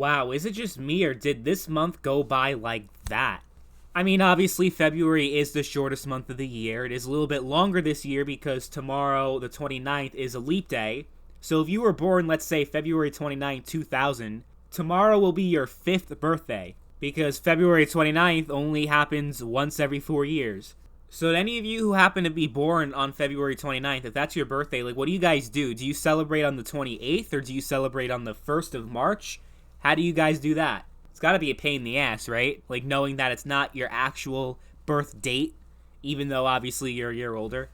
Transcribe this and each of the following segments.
Wow, is it just me or did this month go by like that? I mean, obviously, February is the shortest month of the year. It is a little bit longer this year because tomorrow, the 29th, is a leap day. So if you were born, let's say, February 29th, 2000, tomorrow will be your 5th birthday because February 29th only happens once every 4 years. So to any of you who happen to be born on February 29th, if that's your birthday, like, what do you guys do? Do you celebrate on the 28th or do you celebrate on the 1st of March? How do you guys do that? It's gotta be a pain in the ass, right? Like, knowing that it's not your actual birth date, even though obviously you're a year older.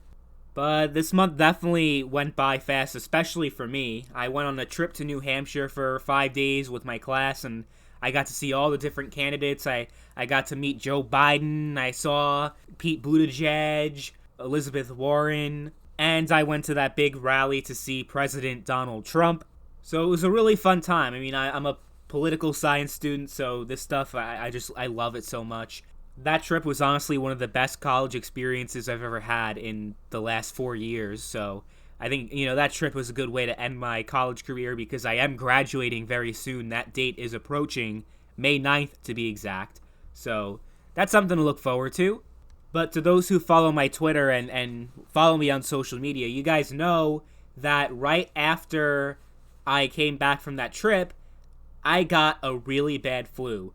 But this month definitely went by fast, especially for me. I went on a trip to New Hampshire for 5 days with my class, and I got to see all the different candidates. I got to meet Joe Biden, I saw Pete Buttigieg, Elizabeth Warren, and I went to that big rally to see President Donald Trump. So it was a really fun time. I mean, I'm a political science student, so this stuff, I love it so much. That trip was honestly one of the best college experiences I've ever had in the last 4 years, so I think, that trip was a good way to end my college career because I am graduating very soon. That date is approaching, May 9th to be exact, so that's something to look forward to. But to those who follow my Twitter and follow me on social media, you guys know that right after I came back from that trip, I got a really bad flu.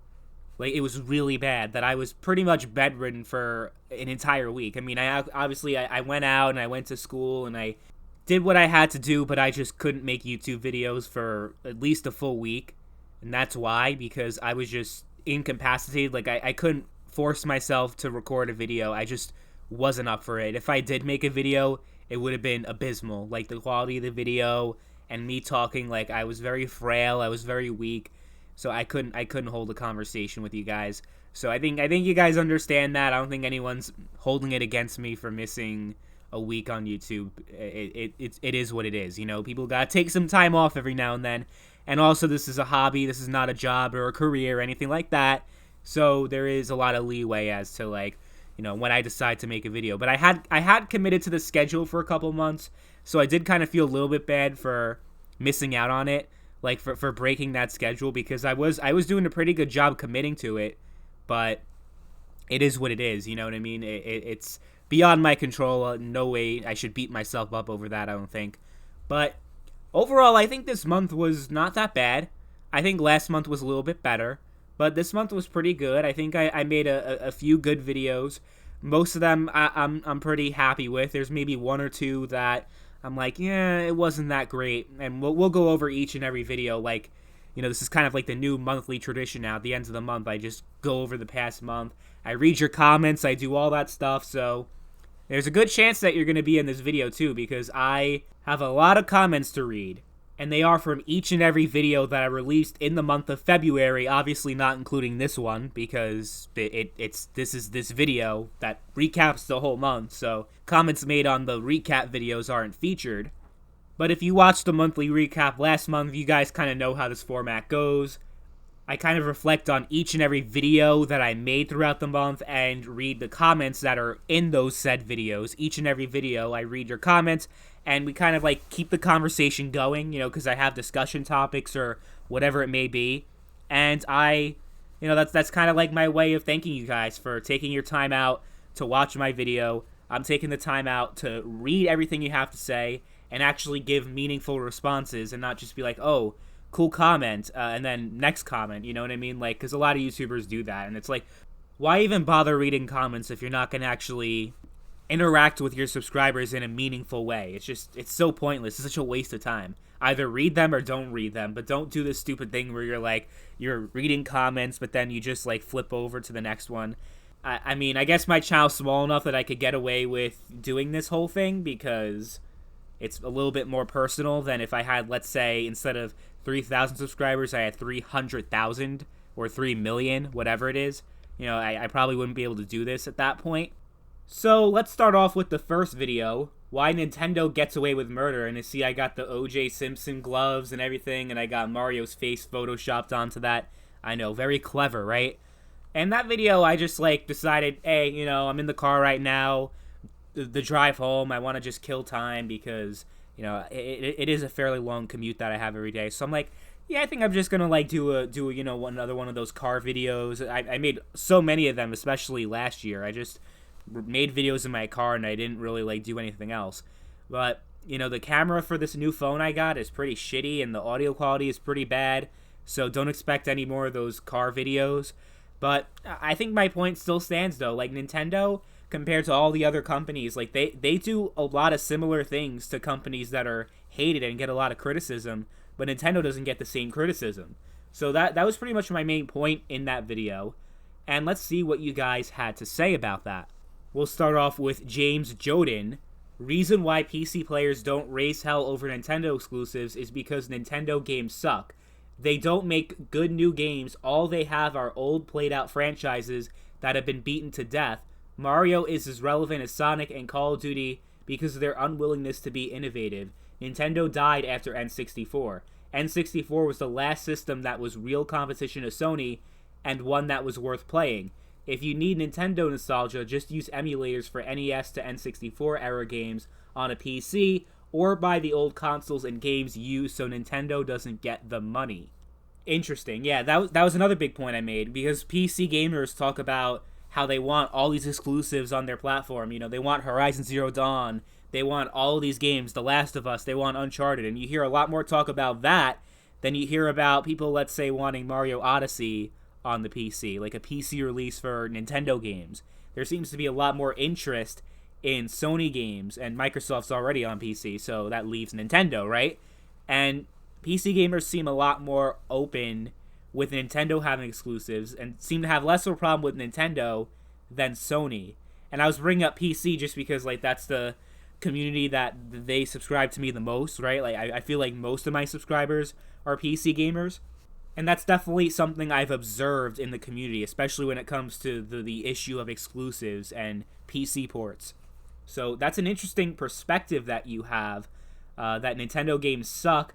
Like, it was really bad that I was pretty much bedridden for an entire week. I mean, I went out and I went to school and I did what I had to do, but I just couldn't make YouTube videos for at least a full week. And that's why, because I was just incapacitated. Like, I couldn't force myself to record a video. I just wasn't up for it. If I did make a video, it would have been abysmal. Like, the quality of the video and me talking, like, I was very frail, I was very weak. So I couldn't hold a conversation with you guys. So I think you guys understand that. I don't think anyone's holding it against me for missing a week on YouTube. It is what it is. People gotta take some time off every now and then. And also, this is a hobby. This is not a job or a career or anything like that. So there is a lot of leeway as to, like, when I decide to make a video. But I had committed to the schedule for a couple months, so I did kind of feel a little bit bad for missing out on it. Like, for breaking that schedule, because I was doing a pretty good job committing to it, but it is what it is, you know what I mean? It's beyond my control. No way I should beat myself up over that, I don't think. But overall, I think this month was not that bad. I think last month was a little bit better, but this month was pretty good. I think I made a few good videos. Most of them I'm pretty happy with. There's maybe one or two that I'm like, yeah, it wasn't that great, and we'll go over each and every video. Like, this is kind of like the new monthly tradition now. At the end of the month, I just go over the past month. I read your comments, I do all that stuff, so there's a good chance that you're going to be in this video too, because I have a lot of comments to read, and they are from each and every video that I released in the month of February, obviously not including this one, because this is this video that recaps the whole month, so comments made on the recap videos aren't featured. But if you watched the monthly recap last month, you guys kind of know how this format goes. I kind of reflect on each and every video that I made throughout the month and read the comments that are in those said videos. Each and every video, I read your comments, and we kind of like keep the conversation going, because I have discussion topics or whatever it may be. And that's kind of like my way of thanking you guys for taking your time out to watch my video. I'm taking the time out to read everything you have to say and actually give meaningful responses and not just be like, oh, cool comment, and then next comment, you know what I mean? Like, because a lot of YouTubers do that, and it's like, why even bother reading comments if you're not going to actually interact with your subscribers in a meaningful way? It's so pointless. It's such a waste of time. Either read them or don't read them, but don't do this stupid thing where you're reading comments, but then you just, like, flip over to the next one. I mean, I guess my channel's small enough that I could get away with doing this whole thing because it's a little bit more personal than if I had, let's say, instead of 3,000 subscribers, I had 300,000 or 3 million, whatever it is. I probably wouldn't be able to do this at that point. So let's start off with the first video, why Nintendo gets away with murder. And you see I got the O.J. Simpson gloves and everything, and I got Mario's face photoshopped onto that. I know, very clever, right? And that video, I just, decided, hey, I'm in the car right now, the drive home, I want to just kill time because, it is a fairly long commute that I have every day. So I'm like, Yeah, I think I'm just gonna like do a another one of those car videos. I made so many of them, especially last year. I just made videos in my car and I didn't really like do anything else. But the camera for this new phone I got is pretty shitty and the audio quality is pretty bad. So don't expect any more of those car videos. But I think my point still stands though. Like Nintendo, compared to all the other companies, like they do a lot of similar things to companies that are hated and get a lot of criticism, but Nintendo doesn't get the same criticism. So that was pretty much my main point in that video. And let's see what you guys had to say about that. We'll start off with James Joden. Reason why PC players don't raise hell over Nintendo exclusives is because Nintendo games suck. They don't make good new games. All they have are old, played-out franchises that have been beaten to death. Mario is as relevant as Sonic and Call of Duty because of their unwillingness to be innovative. Nintendo died after N64. N64 was the last system that was real competition to Sony and one that was worth playing. If you need Nintendo nostalgia, just use emulators for NES to N64 era games on a PC, or buy the old consoles and games used so Nintendo doesn't get the money. Interesting. Yeah, that was another big point I made, because PC gamers talk about how they want all these exclusives on their platform. They want Horizon Zero Dawn, they want all of these games, The Last of Us, they want Uncharted, and you hear a lot more talk about that than you hear about people, let's say, wanting Mario Odyssey on the PC, like a PC release for Nintendo games. There seems to be a lot more interest in Sony games, and Microsoft's already on PC, so that leaves Nintendo, right? And PC gamers seem a lot more open with Nintendo having exclusives, and seem to have less of a problem with Nintendo than Sony. And I was bringing up PC just because, like, that's the community that they subscribe to me the most, right? Like, I feel like most of my subscribers are PC gamers. And that's definitely something I've observed in the community, especially when it comes to the issue of exclusives and PC ports. So that's an interesting perspective that you have, that Nintendo games suck,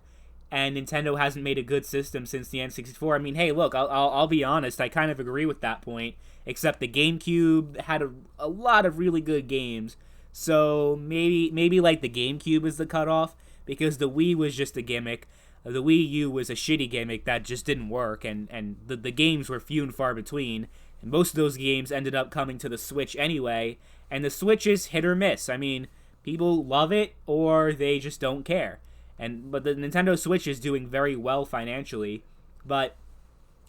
and Nintendo hasn't made a good system since the N64. I mean, hey, look, I'll be honest, I kind of agree with that point, except the GameCube had a lot of really good games, so maybe like the GameCube is the cutoff, because the Wii was just a gimmick. The Wii U was a shitty gimmick that just didn't work, and the games were few and far between, and most of those games ended up coming to the Switch anyway, and the Switch is hit or miss. I mean, people love it, or they just don't care. But the Nintendo Switch is doing very well financially, but,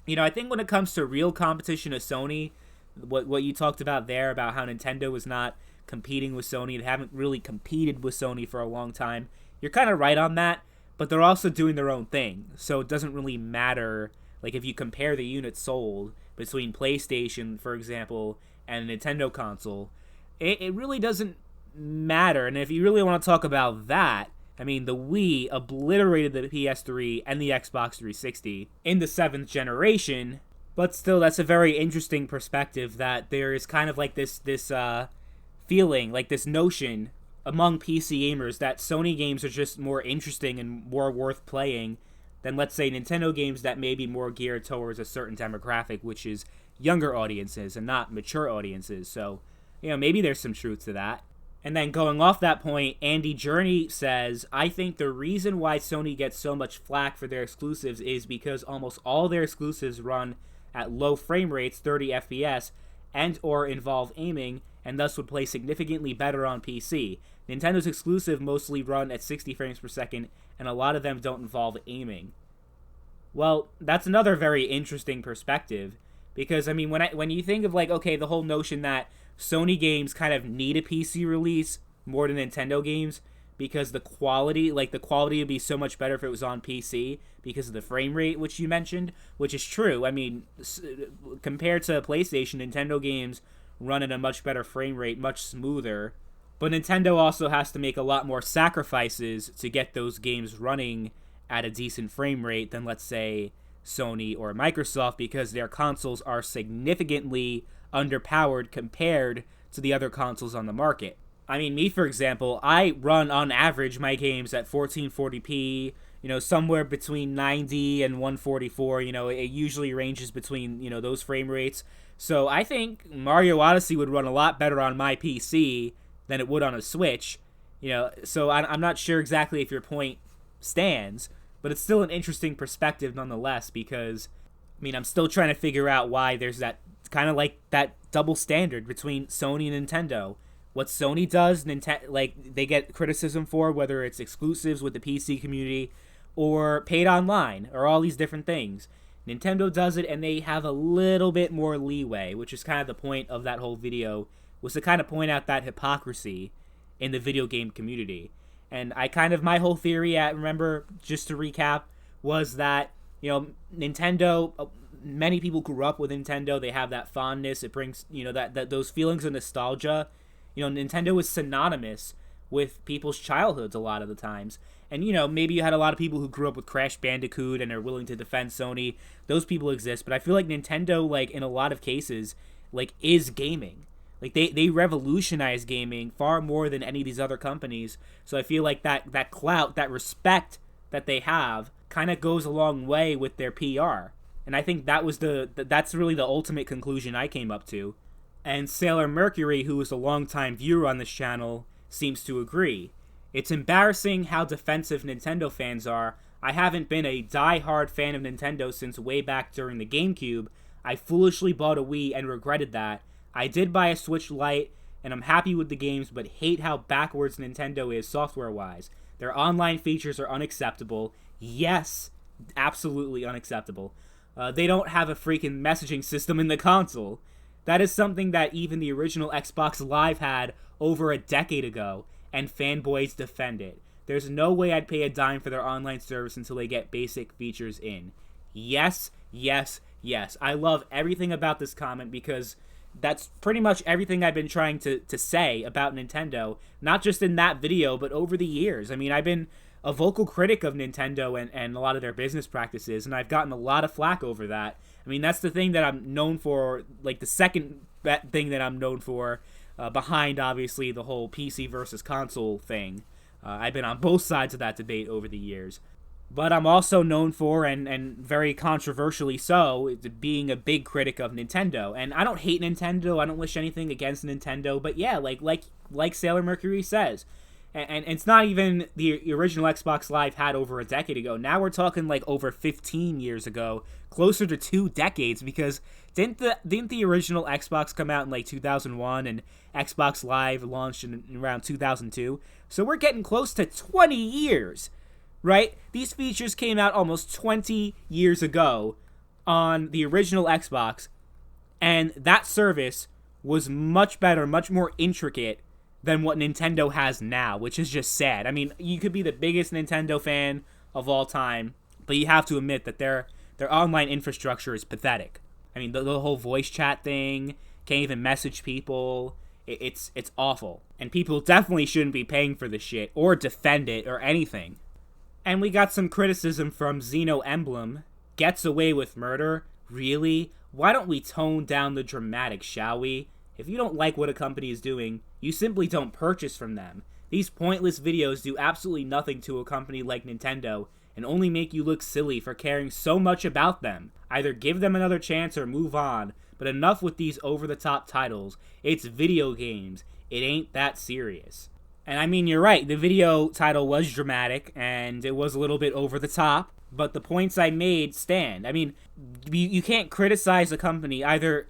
I think when it comes to real competition to Sony, what you talked about there, about how Nintendo is not competing with Sony, they haven't really competed with Sony for a long time, you're kind of right on that. But they're also doing their own thing, so it doesn't really matter. Like, if you compare the units sold between PlayStation, for example, and a Nintendo console, it really doesn't matter. And if you really want to talk about that, I mean, the Wii obliterated the PS3 and the Xbox 360 in the 7th generation, but still, that's a very interesting perspective, that there is kind of like this feeling, like this notion among PC gamers that Sony games are just more interesting and more worth playing than, let's say, Nintendo games that may be more geared towards a certain demographic, which is younger audiences and not mature audiences. So, maybe there's some truth to that. And then going off that point, Andy Journey says, I think the reason why Sony gets so much flack for their exclusives is because almost all their exclusives run at low frame rates, 30 FPS, and or involve aiming, and thus would play significantly better on PC. Nintendo's exclusive mostly run at 60 frames per second, and a lot of them don't involve aiming. Well, that's another very interesting perspective, because, I mean, when you think of, like, okay, the whole notion that Sony games kind of need a PC release more than Nintendo games, because the quality would be so much better if it was on PC, because of the frame rate, which you mentioned, which is true. I mean, compared to PlayStation, Nintendo games run at a much better frame rate, much smoother. But Nintendo also has to make a lot more sacrifices to get those games running at a decent frame rate than, let's say, Sony or Microsoft, because their consoles are significantly underpowered compared to the other consoles on the market. I mean, me, for example, I run, on average, my games at 1440p, somewhere between 90 and 144. It usually ranges between, those frame rates. So I think Mario Odyssey would run a lot better on my PC than it would on a Switch. So I'm not sure exactly if your point stands, but it's still an interesting perspective nonetheless, because, I mean, I'm still trying to figure out why there's that kind of like that double standard between Sony and Nintendo. What Sony does, like, they get criticism for, whether it's exclusives with the PC community or paid online or all these different things. Nintendo does it, and they have a little bit more leeway, which is kind of the point of that whole video, was to kind of point out that hypocrisy in the video game community. And my whole theory, remember, just to recap, was that, Nintendo, many people grew up with Nintendo, they have that fondness, it brings, that those feelings of nostalgia. Nintendo is synonymous with people's childhoods a lot of the times. And, maybe you had a lot of people who grew up with Crash Bandicoot and are willing to defend Sony. Those people exist, but I feel like Nintendo, like, in a lot of cases, like, is gaming. Like, they revolutionize gaming far more than any of these other companies. So I feel like that clout, that respect that they have, kind of goes a long way with their PR. And I think that's really the ultimate conclusion I came up to. And Sailor Mercury, who is a longtime viewer on this channel, seems to agree. It's embarrassing how defensive Nintendo fans are. I haven't been a die-hard fan of Nintendo since way back during the GameCube. I foolishly bought a Wii and regretted that. I did buy a Switch Lite, and I'm happy with the games, but hate how backwards Nintendo is software-wise. Their online features are unacceptable. Yes, absolutely unacceptable. They don't have a freaking messaging system in the console. That is something that even the original Xbox Live had over a decade ago, and fanboys defend it. There's no way I'd pay a dime for their online service until they get basic features in. Yes, yes, yes. I love everything about this comment, because that's pretty much everything I've been trying to say about Nintendo, not just in that video, but over the years. I mean, I've been a vocal critic of Nintendo and a lot of their business practices, and I've gotten a lot of flack over that. I mean, that's the thing that I'm known for, like the second thing that I'm known for, behind, obviously, the whole PC versus console thing. I've been on both sides of that debate over the years. But I'm also known for, and very controversially so, being a big critic of Nintendo. And I don't hate Nintendo, I don't wish anything against Nintendo, but yeah, like Sailor Mercury says, and it's not even the original Xbox Live had over a decade ago. Now we're talking like over 15 years ago, closer to 2 decades, because didn't the original Xbox come out in like 2001 and Xbox Live launched in around 2002? So we're getting close to 20 years, right? These features came out almost 20 years ago on the original Xbox, and that service was much better, much more intricate than what Nintendo has now, which is just sad. I mean, you could be the biggest Nintendo fan of all time, but you have to admit that their online infrastructure is pathetic. I mean, the whole voice chat thing, can't even message people. It's awful. And people definitely shouldn't be paying for this shit, or defend it, or anything. And we got some criticism from Xeno Emblem. Gets away with murder? Really? Why don't we tone down the dramatics, shall we? If you don't like what a company is doing, you simply don't purchase from them. These pointless videos do absolutely nothing to a company like Nintendo, and only make you look silly for caring so much about them. Either give them another chance or move on, but enough with these over-the-top titles. It's video games. It ain't that serious. And I mean, you're right, the video title was dramatic, and it was a little bit over the top, but the points I made stand. I mean, you can't criticize a company, either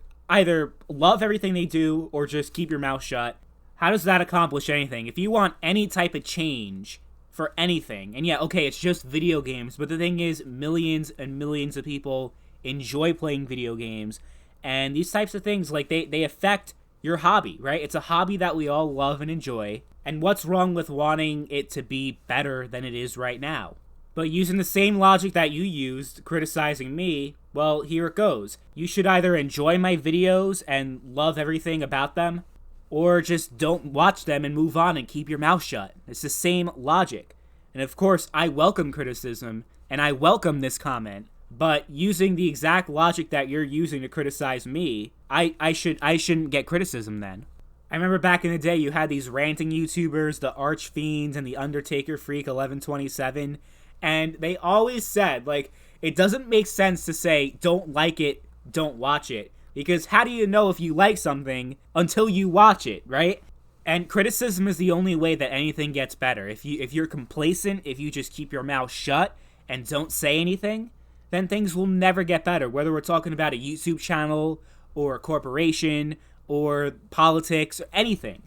love everything they do, or just keep your mouth shut. How does that accomplish anything? If you want any type of change for anything, and yeah, okay, it's just video games, but the thing is, millions and millions of people enjoy playing video games, and these types of things, like, they affect your hobby, right? It's a hobby that we all love and enjoy, and what's wrong with wanting it to be better than it is right now? But using the same logic that you used, criticizing me, well, here it goes. You should either enjoy my videos and love everything about them, or just don't watch them and move on and keep your mouth shut. It's the same logic. And of course, I welcome criticism, and I welcome this comment, but using the exact logic that you're using to criticize me, I shouldn't get criticism then. I remember back in the day, you had these ranting YouTubers, the Archfiend and the Undertaker Freak 1127, and they always said, like, it doesn't make sense to say, don't like it, don't watch it. Because how do you know if you like something until you watch it, right? And criticism is the only way that anything gets better. If you're complacent, if you just keep your mouth shut and don't say anything, then things will never get better. Whether we're talking about a YouTube channel or a corporation or politics or anything.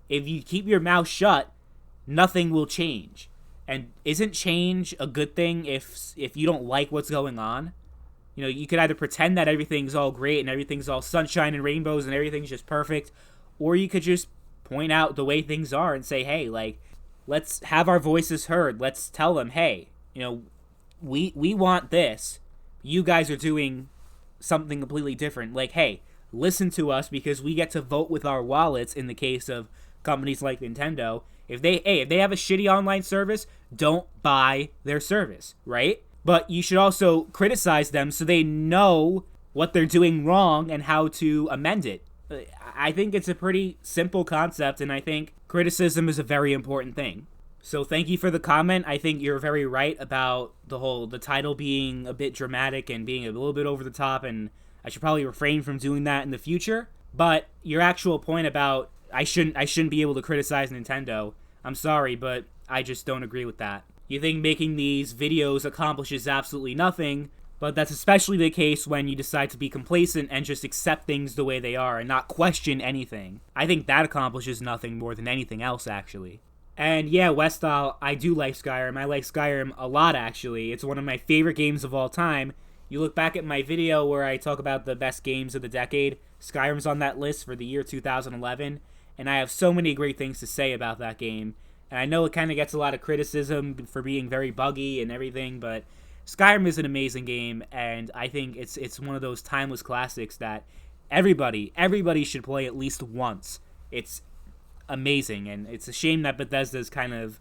If you keep your mouth shut, nothing will change. And isn't change a good thing if you don't like what's going on? You know, you could either pretend that everything's all great and everything's all sunshine and rainbows and everything's just perfect, or you could just point out the way things are and say, hey, like, let's have our voices heard. Let's tell them, hey, you know, we want this. You guys are doing something completely different. Like, hey, listen to us because we get to vote with our wallets in the case of companies like Nintendo. If they have a shitty online service, don't buy their service, right? But you should also criticize them so they know what they're doing wrong and how to amend it. I think it's a pretty simple concept, and I think criticism is a very important thing. So thank you for the comment. I think you're very right about the title being a bit dramatic and being a little bit over the top, and I should probably refrain from doing that in the future. But your actual point about I shouldn't be able to criticize Nintendo, I'm sorry, but I just don't agree with that. You think making these videos accomplishes absolutely nothing, but that's especially the case when you decide to be complacent and just accept things the way they are and not question anything. I think that accomplishes nothing more than anything else, actually. And yeah, Westall, I do like Skyrim. I like Skyrim a lot, actually. It's one of my favorite games of all time. You look back at my video where I talk about the best games of the decade, Skyrim's on that list for the year 2011, and I have so many great things to say about that game. And I know it kind of gets a lot of criticism for being very buggy and everything, but Skyrim is an amazing game, and I think it's one of those timeless classics that everybody should play at least once. It's amazing, and it's a shame that Bethesda's kind of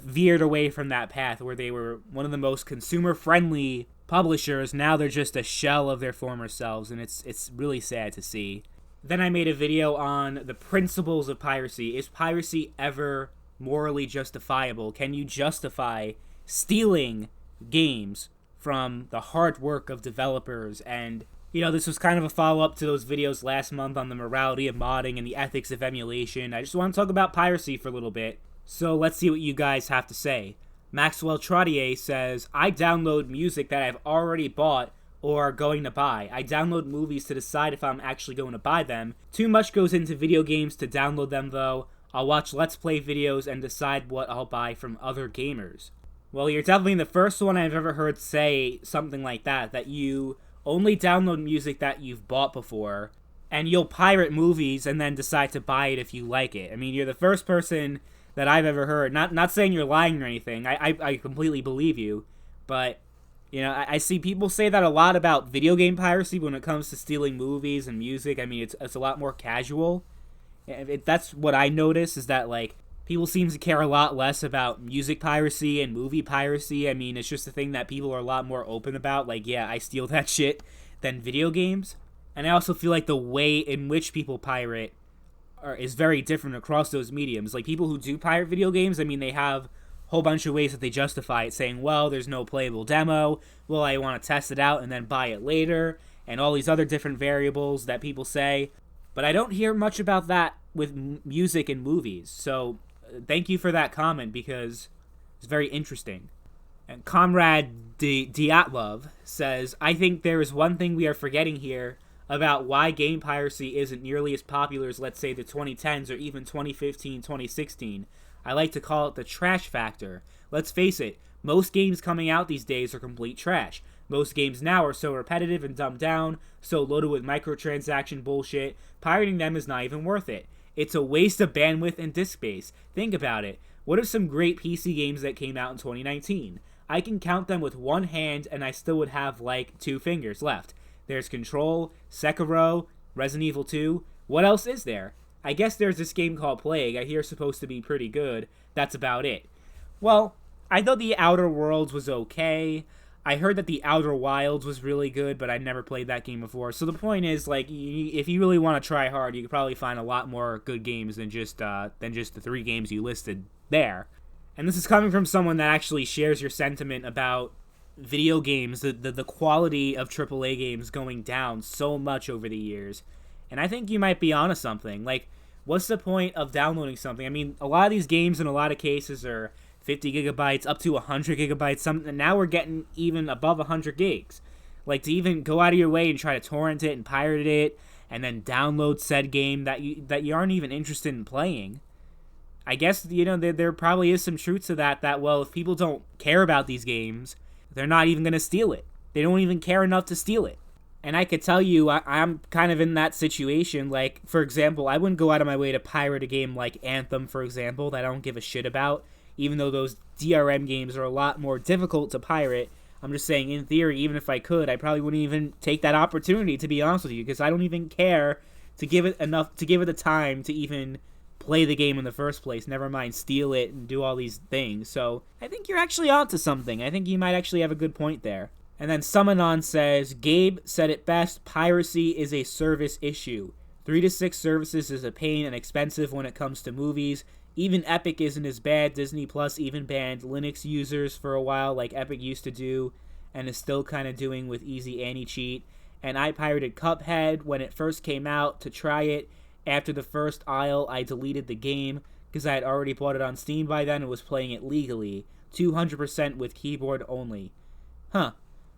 veered away from that path where they were one of the most consumer-friendly publishers. Now they're just a shell of their former selves, and it's really sad to see. Then I made a video on the principles of piracy. Is piracy ever morally justifiable? Can you justify stealing games from the hard work of developers? And, you know, this was kind of a follow-up to those videos last month on the morality of modding and the ethics of emulation. I just want to talk about piracy for a little bit. So let's see what you guys have to say. Maxwell Trottier says, I download music that I've already bought or are going to buy. I download movies to decide if I'm actually going to buy them. Too much goes into video games to download them, though. I'll watch Let's Play videos and decide what I'll buy from other gamers. Well, you're definitely the first one I've ever heard say something like that you only download music that you've bought before, and you'll pirate movies and then decide to buy it if you like it. I mean, you're the first person that I've ever heard. Not saying you're lying or anything. I completely believe you, but, you know, I see people say that a lot about video game piracy when it comes to stealing movies and music. I mean, it's a lot more casual. That's what I notice, is that, like, people seem to care a lot less about music piracy and movie piracy. I mean, it's just a thing that people are a lot more open about. Like, yeah, I steal that shit, than video games. And I also feel like the way in which people pirate is very different across those mediums. Like, people who do pirate video games, I mean, they have a whole bunch of ways that they justify it, saying, well, there's no playable demo, well, I want to test it out and then buy it later, and all these other different variables that people say. But I don't hear much about that with music and movies. So thank you for that comment, because it's very interesting. And Comrade Dyatlov says, I think there is one thing we are forgetting here about why game piracy isn't nearly as popular as, let's say, the 2010s or even 2015, 2016. I like to call it the trash factor. Let's face it, most games coming out these days are complete trash. Most games now are so repetitive and dumbed down, so loaded with microtransaction bullshit, pirating them is not even worth it. It's a waste of bandwidth and disk space. Think about it. What are some great PC games that came out in 2019? I can count them with one hand and I still would have like 2 fingers left. There's Control, Sekiro, Resident Evil 2. What else is there? I guess there's this game called Plague. I hear it's supposed to be pretty good. That's about it. Well, I thought The Outer Worlds was okay. I heard that The Outer Wilds was really good, but I'd never played that game before. So the point is, like, if you really want to try hard, you could probably find a lot more good games than just the 3 games you listed there. And this is coming from someone that actually shares your sentiment about video games, the quality of AAA games going down so much over the years. And I think you might be onto something. Like, what's the point of downloading something? I mean, a lot of these games in a lot of cases are 50 gigabytes, up to 100 gigabytes, something. And now we're getting even above 100 gigs. Like, to even go out of your way and try to torrent it and pirate it, and then download said game that you aren't even interested in playing. I guess, there probably is some truth to that, well, if people don't care about these games, they're not even going to steal it. They don't even care enough to steal it. And I could tell you, I'm kind of in that situation. Like, for example, I wouldn't go out of my way to pirate a game like Anthem, for example, that I don't give a shit about, even though those DRM games are a lot more difficult to pirate. I'm just saying, in theory, even if I could, I probably wouldn't even take that opportunity, to be honest with you, because I don't even care to give it the time to even play the game in the first place, never mind steal it and do all these things. So I think you're actually onto something. I think you might actually have a good point there. And then Summonon says, Gabe said it best, piracy is a service issue. 3 to 6 services is a pain and expensive when it comes to movies. Even Epic isn't as bad. Disney Plus even banned Linux users for a while like Epic used to do, and is still kind of doing with Easy Anti-Cheat. And I pirated Cuphead when it first came out to try it. After the first aisle, I deleted the game because I had already bought it on Steam by then and was playing it legally. 200% with keyboard only. Huh.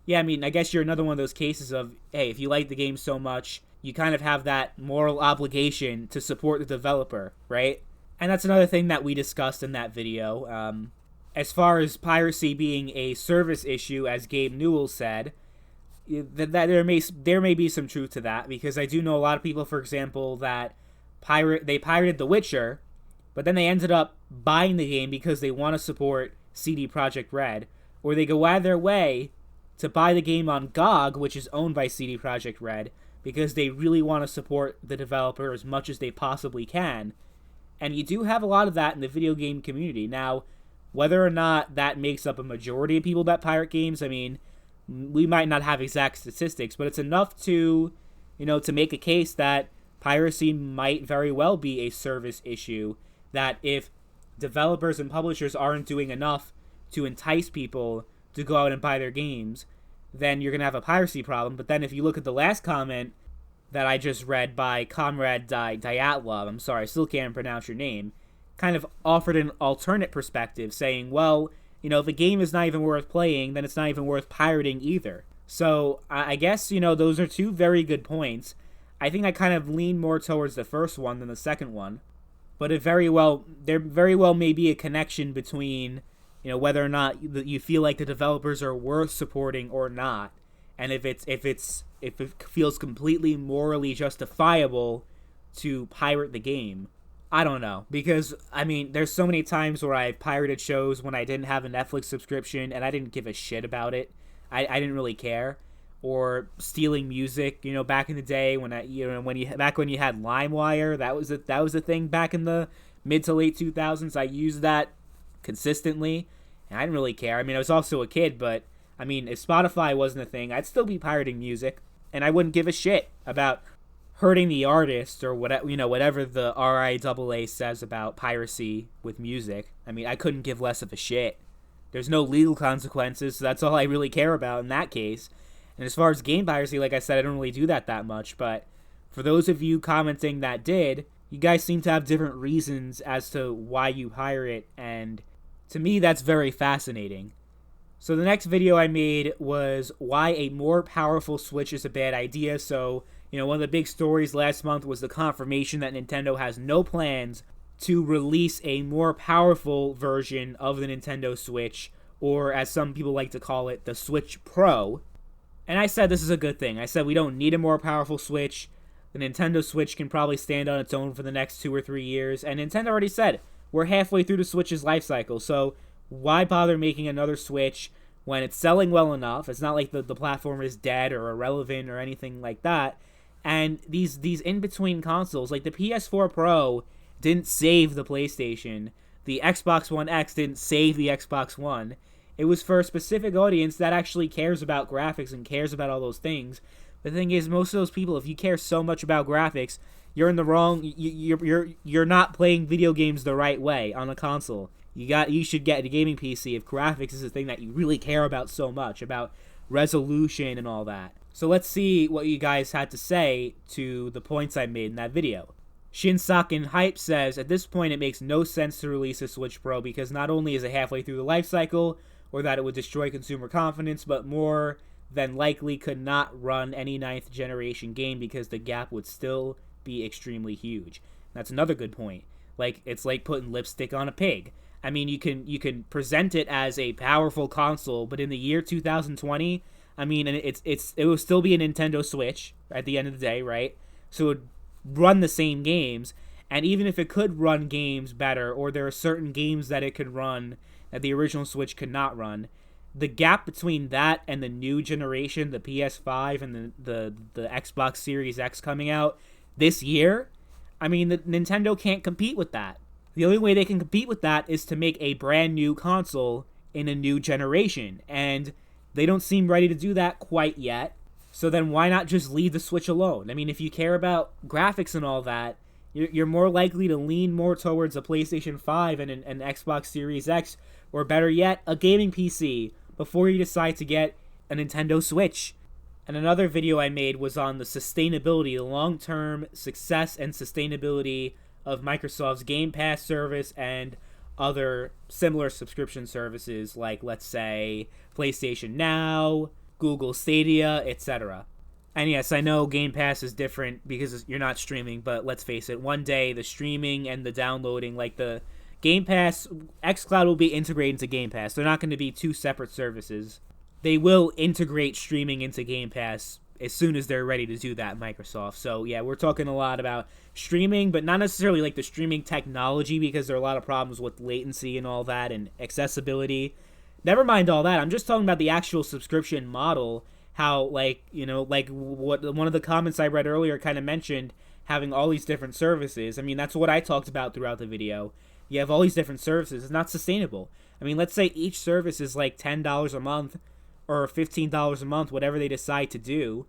Yeah, I mean, I guess you're another one of those cases of, hey, if you like the game so much, you kind of have that moral obligation to support the developer, right? And that's another thing that we discussed in that video. As far as piracy being a service issue, as Gabe Newell said, that there may be some truth to that, because I do know a lot of people, for example, that they pirated The Witcher, but then they ended up buying the game because they want to support CD Projekt Red, or they go out of their way to buy the game on GOG, which is owned by CD Projekt Red, because they really want to support the developer as much as they possibly can. And you do have a lot of that in the video game community. Now, whether or not that makes up a majority of people that pirate games, I mean, we might not have exact statistics, but it's enough to, to make a case that piracy might very well be a service issue, that if developers and publishers aren't doing enough to entice people to go out and buy their games, then you're going to have a piracy problem. But then if you look at the last comment that I just read by Comrade Dyatlov, I'm sorry, I still can't pronounce your name, kind of offered an alternate perspective, saying, well, if a game is not even worth playing, then it's not even worth pirating either. So I guess, those are two very good points. I think I kind of lean more towards the first one than the second one. But there very well may be a connection between, whether or not you feel like the developers are worth supporting or not, and if it feels completely morally justifiable to pirate the game. I don't know, because, I mean, there's so many times where I've pirated shows when I didn't have a Netflix subscription, and I didn't give a shit about it. I didn't really care. Or stealing music, back in the day when when you had LimeWire, that was a thing back in the mid to late 2000s. I used that consistently, and I didn't really care. I mean, I was also a kid, but I mean, if Spotify wasn't a thing, I'd still be pirating music, and I wouldn't give a shit about hurting the artist or whatever the RIAA says about piracy with music. I mean, I couldn't give less of a shit. There's no legal consequences, so that's all I really care about in that case. And as far as game piracy, like I said, I don't really do that much, but for those of you commenting that did, you guys seem to have different reasons as to why you pirate, and to me, that's very fascinating. So the next video I made was why a more powerful Switch is a bad idea. So, one of the big stories last month was the confirmation that Nintendo has no plans to release a more powerful version of the Nintendo Switch, or as some people like to call it, the Switch Pro. And I said this is a good thing. I said we don't need a more powerful Switch. The Nintendo Switch can probably stand on its own for the next 2 or 3 years. And Nintendo already said, we're halfway through the Switch's life cycle, so why bother making another Switch when it's selling well enough? It's not like the platform is dead or irrelevant or anything like that. And these in-between consoles, like the PS4 Pro didn't save the PlayStation. The Xbox One X didn't save the Xbox One. It was for a specific audience that actually cares about graphics and cares about all those things. The thing is, most of those people, if you care so much about graphics, you're in the wrong. You're not playing video games the right way on a console. You should get a gaming PC if graphics is the thing that you really care about so much, about resolution and all that. So let's see what you guys had to say to the points I made in that video. Shinsaken Hype says, at this point it makes no sense to release a Switch Pro because not only is it halfway through the life cycle, or that it would destroy consumer confidence, but more than likely could not run any 9th generation game because the gap would still be extremely huge. That's another good point. Like, it's like putting lipstick on a pig. I mean, you can present it as a powerful console, but in the year 2020, I mean, and it will still be a Nintendo Switch at the end of the day, right? So it would run the same games, and even if it could run games better, or there are certain games that it could run that the original Switch could not run, the gap between that and the new generation, the PS5 and the Xbox Series X coming out this year, I mean, the Nintendo can't compete with that. The only way they can compete with that is to make a brand new console in a new generation, and they don't seem ready to do that quite yet. So then why not just leave the Switch alone? I mean, if you care about graphics and all that, you're more likely to lean more towards a PlayStation 5 and an Xbox Series X, or better yet, a gaming PC, before you decide to get a Nintendo Switch. And another video I made was on the sustainability, the long-term success and sustainability of Microsoft's Game Pass service and other similar subscription services like, let's say, PlayStation Now, Google Stadia, etc. And yes, I know Game Pass is different because you're not streaming, but let's face it, one day the streaming and the downloading, like the Game Pass, xCloud will be integrated into Game Pass. They're not going to be two separate services. They will integrate streaming into Game Pass as soon as they're ready to do that, Microsoft. So yeah, we're talking a lot about streaming, but not necessarily like the streaming technology, because there are a lot of problems with latency and all that and accessibility. Never mind all that. I'm just talking about the actual subscription model. How, like, you know, like what one of the comments I read earlier kind of mentioned, having all these different services. I mean, that's what I talked about throughout the video. You have all these different services. It's not sustainable. I mean, let's say each service is like $10 a month or $15 a month, whatever they decide to do.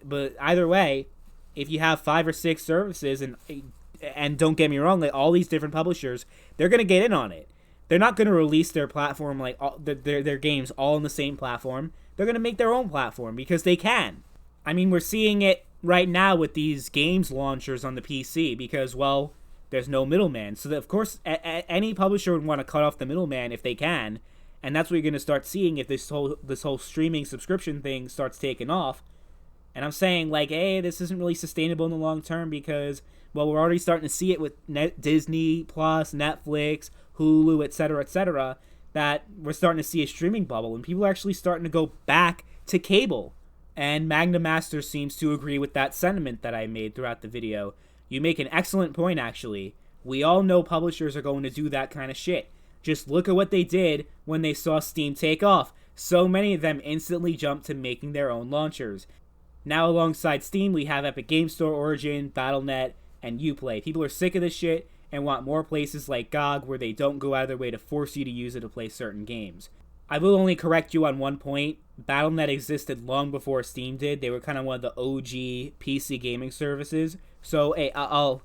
But either way, if you have 5 or 6 services, and don't get me wrong, like all these different publishers, they're going to get in on it. They're not going to release their platform, like their games all on the same platform. They're going to make their own platform because they can. I mean, we're seeing it right now with these games launchers on the PC because, well, there's no middleman. So, that, of course, any publisher would want to cut off the middleman if they can. And that's what you're going to start seeing if this whole streaming subscription thing starts taking off. And I'm saying, like, hey, this isn't really sustainable in the long term because, well, we're already starting to see it with Disney Plus, Netflix, Hulu, etc., that we're starting to see a streaming bubble, and people are actually starting to go back to cable. And Magna Master seems to agree with that sentiment that I made throughout the video. You make an excellent point, actually. We all know publishers are going to do that kind of shit. Just look at what they did when they saw Steam take off. So many of them instantly jumped to making their own launchers. Now alongside Steam, we have Epic Game Store, Origin, Battle.net, and Uplay. People are sick of this shit and want more places like GOG where they don't go out of their way to force you to use it to play certain games. I will only correct you on one point. Battle.net existed long before Steam did. They were kind of one of the OG PC gaming services. So, hey, I'll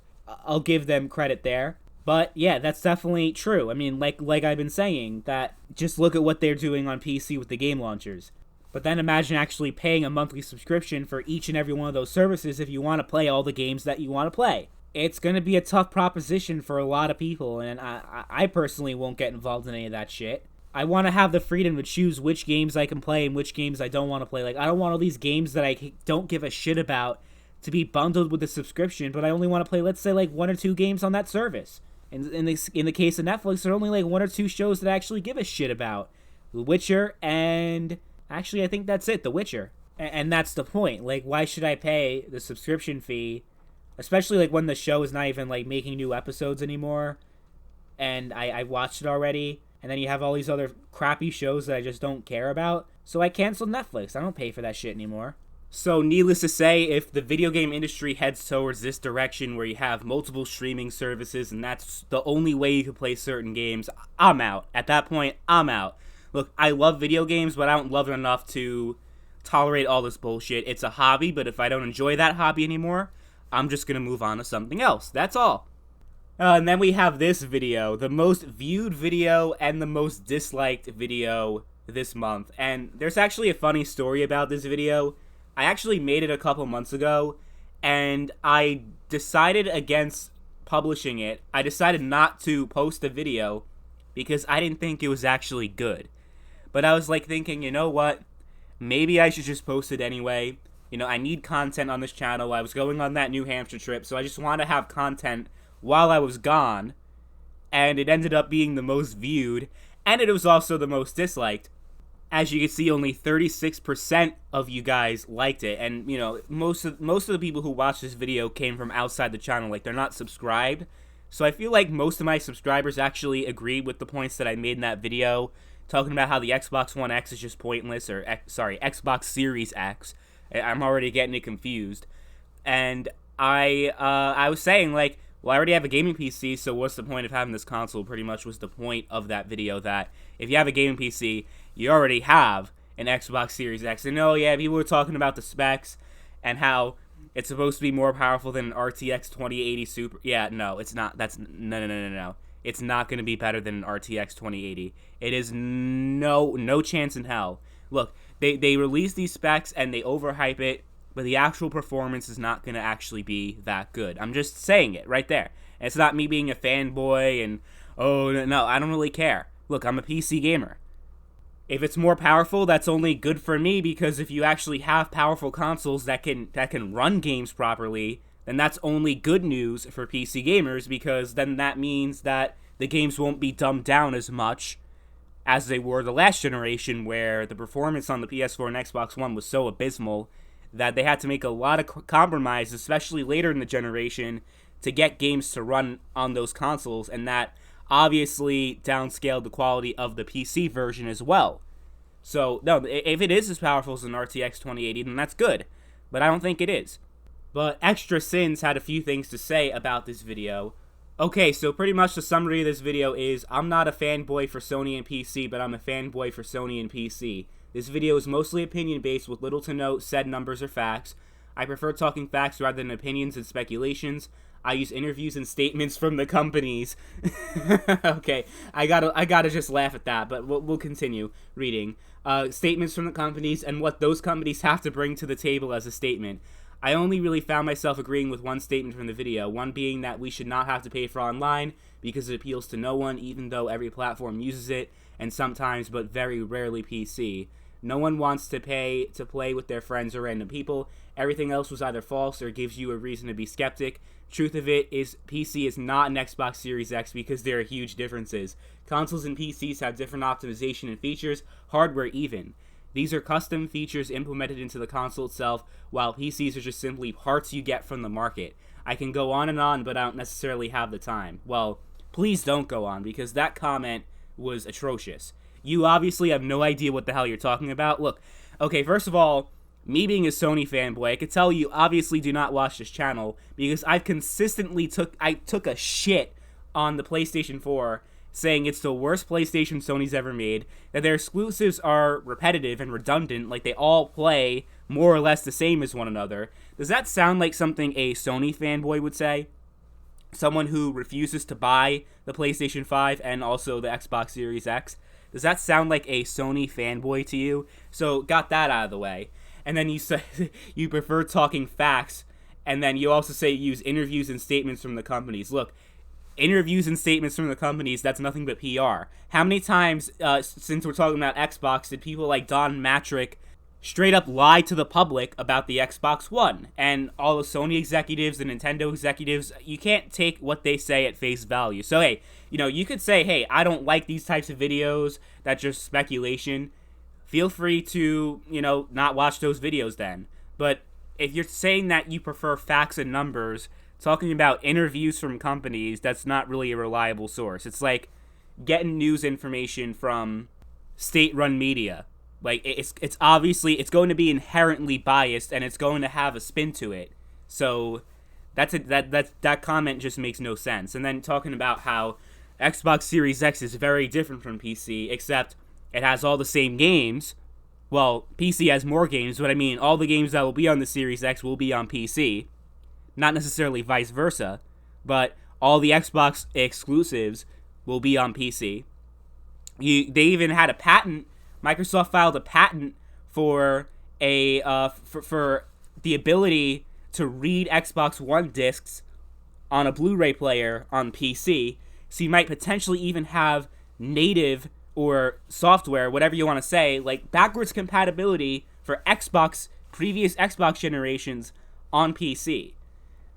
give them credit there. But yeah, that's definitely true. I mean, like I've been saying, that just look at what they're doing on PC with the game launchers. But then imagine actually paying a monthly subscription for each and every one of those services if you want to play all the games that you want to play. It's going to be a tough proposition for a lot of people, and I personally won't get involved in any of that shit. I want to have the freedom to choose which games I can play and which games I don't want to play. Like, I don't want all these games that I don't give a shit about to be bundled with a subscription, but I only want to play, let's say, like 1 or 2 games on that service. In the case of Netflix, there are only like 1 or 2 shows that I actually give a shit about. The Witcher, and actually I think that's it, The Witcher. And that's the point. Like, why should I pay the subscription fee, especially like when the show is not even like making new episodes anymore, and I watched it already, and then you have all these other crappy shows that I just don't care about. So I canceled Netflix. I don't pay for that shit anymore. So needless to say, if the video game industry heads towards this direction where you have multiple streaming services and that's the only way you can play certain games, I'm out. At that point, I'm out. Look, I love video games, but I don't love it enough to tolerate all this bullshit. It's a hobby, but if I don't enjoy that hobby anymore, I'm just going to move on to something else. That's all. And then we have this video, the most viewed video and the most disliked video this month. And there's actually a funny story about this video. I actually made it a couple months ago, and I decided against publishing it. I decided not to post a video because I didn't think it was actually good. But I was like thinking, you know what? Maybe I should just post it anyway. You know, I need content on this channel. I was going on that New Hampshire trip, so I just want to have content while I was gone. And it ended up being the most viewed, and it was also the most disliked. As you can see, only 36% of you guys liked it, and you know, most of the people who watched this video came from outside the channel, like they're not subscribed. So I feel like most of my subscribers actually agreed with the points that I made in that video, talking about how the Xbox One X is just pointless, or Xbox Series X. I'm already getting it confused. And I was saying, like, well, I already have a gaming PC, so what's the point of having this console? Pretty much was the point of that video, that if you have a gaming PC, you already have an Xbox Series X. And oh yeah, people were talking about the specs and how it's supposed to be more powerful than an RTX 2080 Super. Yeah, no, it's not. That's no. It's not going to be better than an RTX 2080. It is no chance in hell. Look, they release these specs and they overhype it, but the actual performance is not going to actually be that good. I'm just saying it right there. And it's not me being a fanboy and, oh, no, I don't really care. Look, I'm a PC gamer. If it's more powerful, that's only good for me, because if you actually have powerful consoles that can run games properly, then that's only good news for PC gamers, because then that means that the games won't be dumbed down as much as they were the last generation, where the performance on the PS4 and Xbox One was so abysmal that they had to make a lot of compromises, especially later in the generation, to get games to run on those consoles, and that obviously downscaled the quality of the PC version as well. So, no, if it is as powerful as an RTX 2080, then that's good, but I don't think it is. But Extra Sins had a few things to say about this video. Okay, so pretty much the summary of this video is, I'm not a fanboy for Sony and PC, but I'm a fanboy for Sony and PC. This video is mostly opinion-based with little to no said numbers or facts. I prefer talking facts rather than opinions and speculations. I use interviews and statements from the companies. Okay, I gotta just laugh at that, but we'll continue reading. Statements from the companies and what those companies have to bring to the table as a statement. I only really found myself agreeing with one statement from the video, one being that we should not have to pay for online because it appeals to no one, even though every platform uses it, and sometimes, but very rarely, PC. No one wants to pay to play with their friends or random people. Everything else was either false or gives you a reason to be skeptic. Truth of it is, PC is not an Xbox Series X because there are huge differences. Consoles and PCs have different optimization and features, hardware even. These are custom features implemented into the console itself, while PCs are just simply parts you get from the market. I can go on, but I don't necessarily have the time. Well, please don't go on, because that comment was atrocious. You obviously have no idea what the hell you're talking about. Look, okay, first of all, me being a Sony fanboy, I could tell you obviously do not watch this channel, because I've consistently took a shit on the PlayStation 4, saying it's the worst PlayStation Sony's ever made, that their exclusives are repetitive and redundant, like they all play more or less the same as one another. Does that sound like something a Sony fanboy would say? Someone who refuses to buy the PlayStation 5 and also the Xbox Series X? Does that sound like a Sony fanboy to you? So, got that out of the way. And then you say you prefer talking facts, and then you also say you use interviews and statements from the companies. Look, interviews and statements from the companies, that's nothing but PR. How many times, since we're talking about Xbox, did people like Don Matrick straight up lie to the public about the Xbox One? And all the Sony executives, the Nintendo executives, you can't take what they say at face value. So, hey, you know, you could say, hey, I don't like these types of videos, that's just speculation. Feel free to, you know, not watch those videos then. But if you're saying that you prefer facts and numbers, talking about interviews from companies, that's not really a reliable source. It's like getting news information from state-run media. Like, it's obviously, it's going to be inherently biased, and it's going to have a spin to it. So that comment just makes no sense. And then talking about how Xbox Series X is very different from PC, except it has all the same games. Well, PC has more games, but I mean, all the games that will be on the Series X will be on PC. Not necessarily vice versa, but all the Xbox exclusives will be on PC. They even had a patent. Microsoft filed a patent for for the ability to read Xbox One discs on a Blu-ray player on PC, so you might potentially even have native or software, whatever you want to say, like backwards compatibility for previous Xbox generations on PC.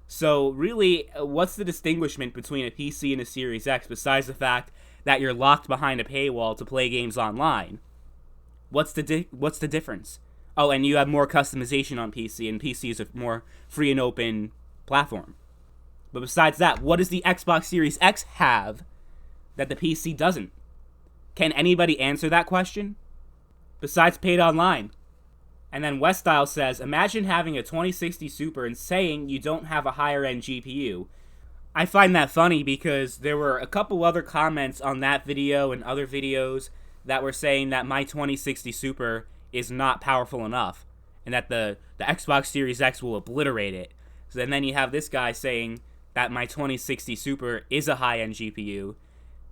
So really, what's the distinguishment between a PC and a Series X besides the fact that you're locked behind a paywall to play games online? What's the difference? Oh, and you have more customization on PC, and PC is a more free and open platform. But besides that, what does the Xbox Series X have that the PC doesn't? Can anybody answer that question? Besides paid online. And then Weststyle says, imagine having a 2060 Super and saying you don't have a higher end GPU. I find that funny because there were a couple other comments on that video and other videos that were saying that my 2060 Super is not powerful enough and that the Xbox Series X will obliterate it. So then you have this guy saying that my 2060 Super is a high-end GPU.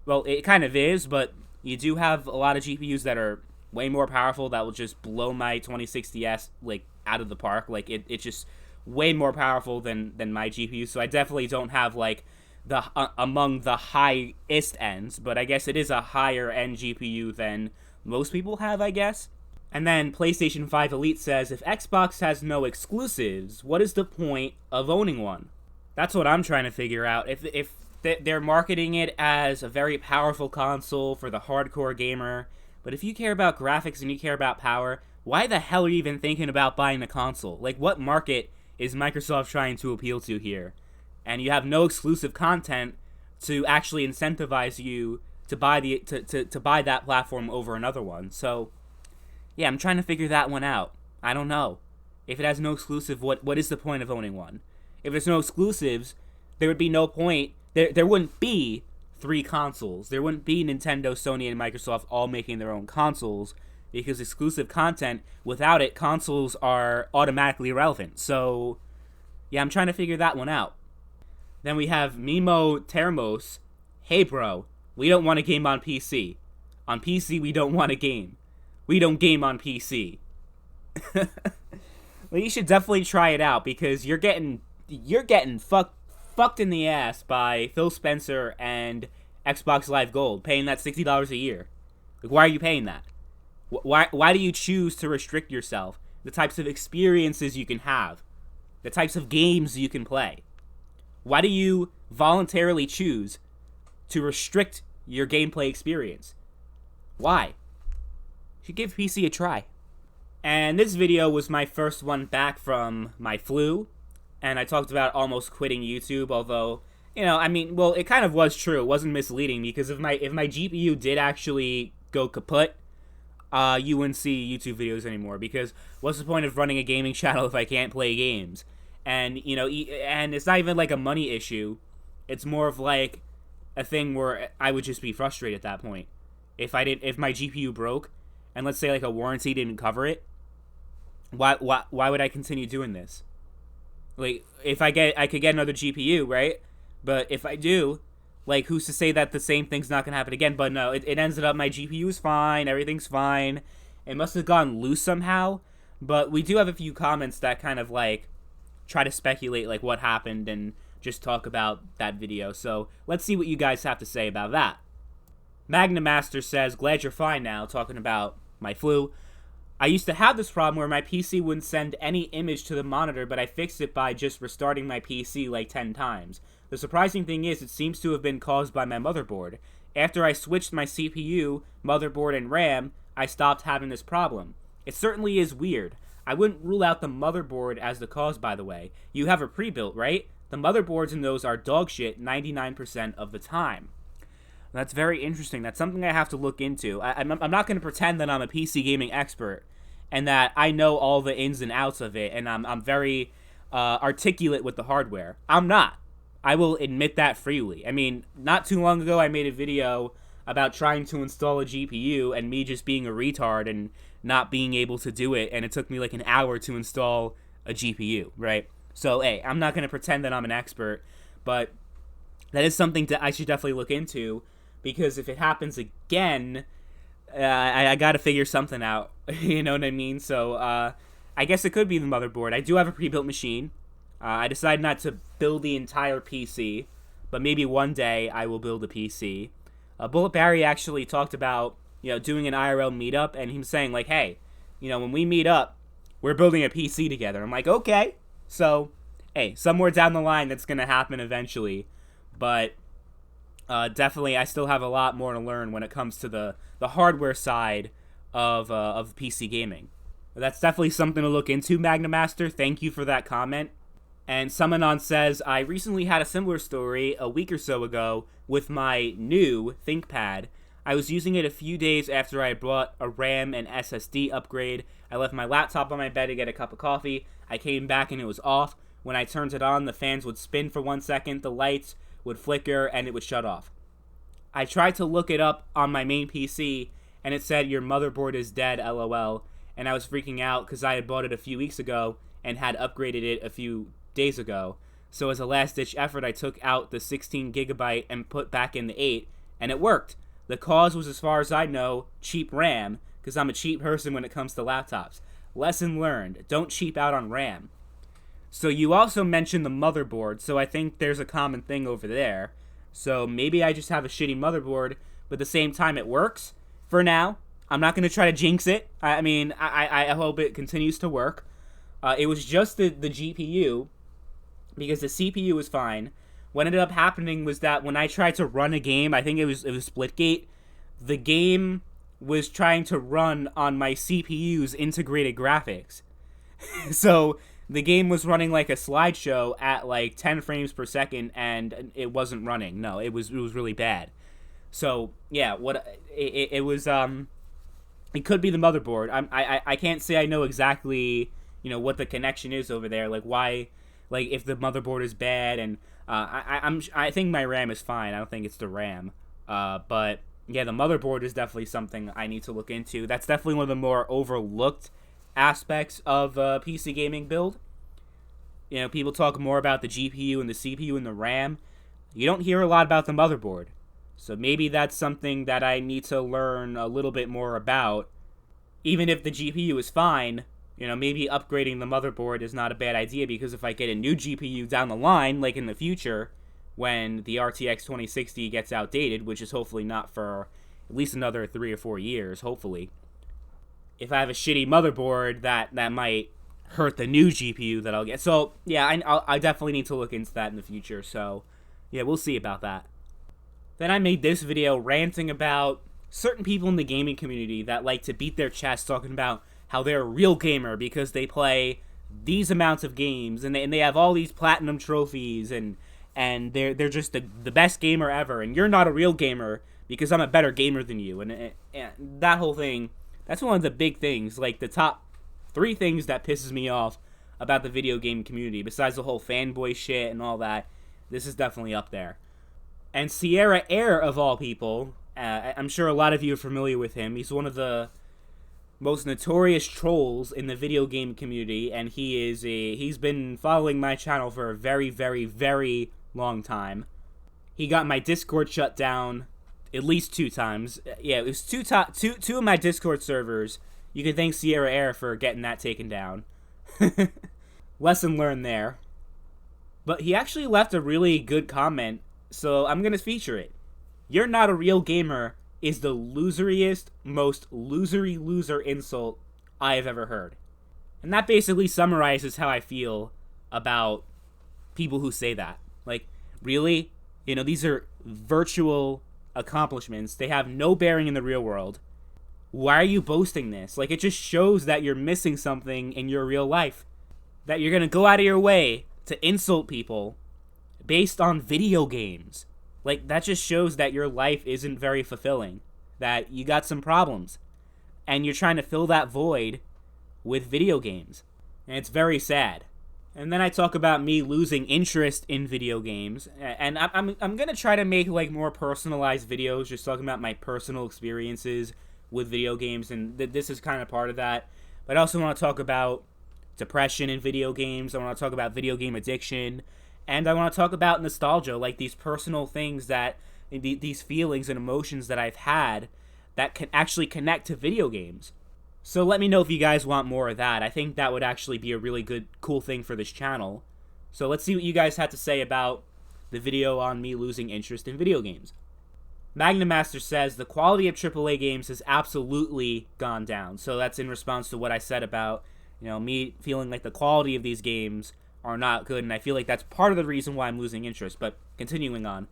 Well, it kind of is, but you do have a lot of GPUs that are way more powerful that will just blow my 2060S like out of the park. Like it's just way more powerful than my GPU. So I definitely don't have like the among the highest ends, but I guess it is a higher end GPU than most people have, I guess. And then PlayStation 5 Elite says, if Xbox has no exclusives, what is the point of owning one? That's what I'm trying to figure out. If they're marketing it as a very powerful console for the hardcore gamer, but if you care about graphics and you care about power, why the hell are you even thinking about buying the console? Like, what market is Microsoft trying to appeal to here? And you have no exclusive content to actually incentivize you to buy to buy that platform over another one. So yeah, I'm trying to figure that one out. I don't know. If it has no exclusive, what is the point of owning one? If there's no exclusives, there would be no point. There wouldn't be 3 consoles. There wouldn't be Nintendo, Sony, and Microsoft all making their own consoles, because exclusive content, without it, consoles are automatically irrelevant. So yeah, I'm trying to figure that one out. Then we have Mimo Termos. Hey bro, we don't want a game on PC. On PC, we don't want a game. We don't game on PC. Well, you should definitely try it out because you're getting fucked in the ass by Phil Spencer and Xbox Live Gold, paying that $60 a year. Like, why are you paying that? Why do you choose to restrict yourself? The types of experiences you can have, the types of games you can play. Why do you voluntarily choose to restrict your gameplay experience? Why? You should give PC a try. And this video was my first one back from my flu, and I talked about almost quitting YouTube, although, I mean, well, it kind of was true. It wasn't misleading, because if my GPU did actually go kaput, you wouldn't see YouTube videos anymore, because what's the point of running a gaming channel if I can't play games? And, and it's not even like a money issue. It's more of like a thing where I would just be frustrated at that point. If my GPU broke, and let's say like a warranty didn't cover it, why would I continue doing this? Like, if I could get another GPU, right? But if I do, like, who's to say that the same thing's not gonna happen again? But no, it ends up my GPU's fine, everything's fine. It must have gone loose somehow. But we do have a few comments that kind of like try to speculate like what happened and just talk about that video. So let's see what you guys have to say about that. Magna Master says, glad you're fine now, talking about my flu. I used to have this problem where my PC wouldn't send any image to the monitor, but I fixed it by just restarting my PC like 10 times. The surprising thing is, it seems to have been caused by my motherboard. After I switched my CPU, motherboard, and RAM, I stopped having this problem. It certainly is weird. I wouldn't rule out the motherboard as the cause, by the way. You have a pre-built, right? The motherboards in those are dog shit 99% of the time. That's very interesting. That's something I have to look into. I'm not going to pretend that I'm a PC gaming expert and that I know all the ins and outs of it, and I'm very articulate with the hardware. I'm not. I will admit that freely. I mean, not too long ago, I made a video about trying to install a GPU and me just being a retard and not being able to do it, and it took me like an hour to install a GPU, right? So, hey, I'm not going to pretend that I'm an expert, but that is something that I should definitely look into. Because if it happens again, I got to figure something out. You know what I mean? So I guess it could be the motherboard. I do have a pre-built machine. I decided not to build the entire PC, but maybe one day I will build a PC. Bullet Barry actually talked about, doing an IRL meetup, and him saying, like, hey, when we meet up, we're building a PC together. I'm like, okay. So, hey, somewhere down the line that's going to happen eventually. But definitely I still have a lot more to learn when it comes to the hardware side of PC gaming. But that's definitely something to look into, Magnamaster. Thank you for that comment. And Summonon says, I recently had a similar story a week or so ago with my new ThinkPad. I was using it a few days after I bought a RAM and SSD upgrade. I left my laptop on my bed to get a cup of coffee. I came back and it was off. When I turned it on, the fans would spin for 1 second, the lights would flicker, and it would shut off. I tried to look it up on my main PC, and it said, your motherboard is dead, LOL. And I was freaking out because I had bought it a few weeks ago and had upgraded it a few days ago. So as a last-ditch effort, I took out the 16 gigabyte and put back in the 8, and it worked. The cause was, as far as I know, cheap RAM, because I'm a cheap person when it comes to laptops. Lesson learned, don't cheap out on RAM. So you also mentioned the motherboard, so I think there's a common thing over there. So maybe I just have a shitty motherboard, but at the same time it works for now. I'm not going to try to jinx it. I hope it continues to work. It was just the GPU, because the CPU was fine. What ended up happening was that when I tried to run a game, I think it was Splitgate, the game was trying to run on my CPU's integrated graphics. So the game was running like a slideshow at like 10 frames per second, and it wasn't running. No, it was really bad. So yeah, it was it could be the motherboard. I can't say I know exactly what the connection is over there, like why, like if the motherboard is bad, and I think my RAM is fine. I don't think it's the RAM. But yeah, the motherboard is definitely something I need to look into. That's definitely one of the more overlooked aspects of PC gaming build. People talk more about the GPU and the CPU and the RAM. You don't hear a lot about the motherboard. So maybe that's something that I need to learn a little bit more about. Even if the GPU is fine, maybe upgrading the motherboard is not a bad idea, because if I get a new GPU down the line, like in the future, when the RTX 2060 gets outdated, which is hopefully not for at least another 3 or 4 years, hopefully. If I have a shitty motherboard, that might hurt the new GPU that I'll get. So, yeah, I definitely need to look into that in the future. So, yeah, we'll see about that. Then I made this video ranting about certain people in the gaming community that like to beat their chest talking about how they're a real gamer because they play these amounts of games and they have all these platinum trophies and they're just the best gamer ever, and you're not a real gamer because I'm a better gamer than you. And that whole thing, that's one of the big things, like the top 3 things that pisses me off about the video game community, besides the whole fanboy shit and all that. This is definitely up there. And Sierra Air, of all people, I'm sure a lot of you are familiar with him. He's one of the most notorious trolls in the video game community, and he's been following my channel for a very, very, very long time. He got my Discord shut down at least 2 times. Yeah, it was two of my Discord servers. You can thank Sierra Air for getting that taken down. Lesson learned there. But he actually left a really good comment, so I'm gonna feature it. You're not a real gamer is the loseriest, most losery loser insult I have ever heard. And that basically summarizes how I feel about people who say that. Like, really? These are virtual accomplishments. They have no bearing in the real world. Why are you boasting this? Like, it just shows that you're missing something in your real life. That you're gonna go out of your way to insult people based on video games. Like, that just shows that your life isn't very fulfilling. That you got some problems. And you're trying to fill that void with video games. And it's very sad. And then I talk about me losing interest in video games. And I'm going to try to make, like, more personalized videos, just talking about my personal experiences with video games. And this is kind of part of that. But I also want to talk about depression in video games. I want to talk about video game addiction. And I want to talk about nostalgia, like these personal things that, these feelings and emotions that I've had that can actually connect to video games. So let me know if you guys want more of that. I think that would actually be a really good, cool thing for this channel. So let's see what you guys had to say about the video on me losing interest in video games. Magnum Master says the quality of AAA games has absolutely gone down. So that's in response to what I said about, me feeling like the quality of these games are not good, and I feel like that's part of the reason why I'm losing interest. But continuing on,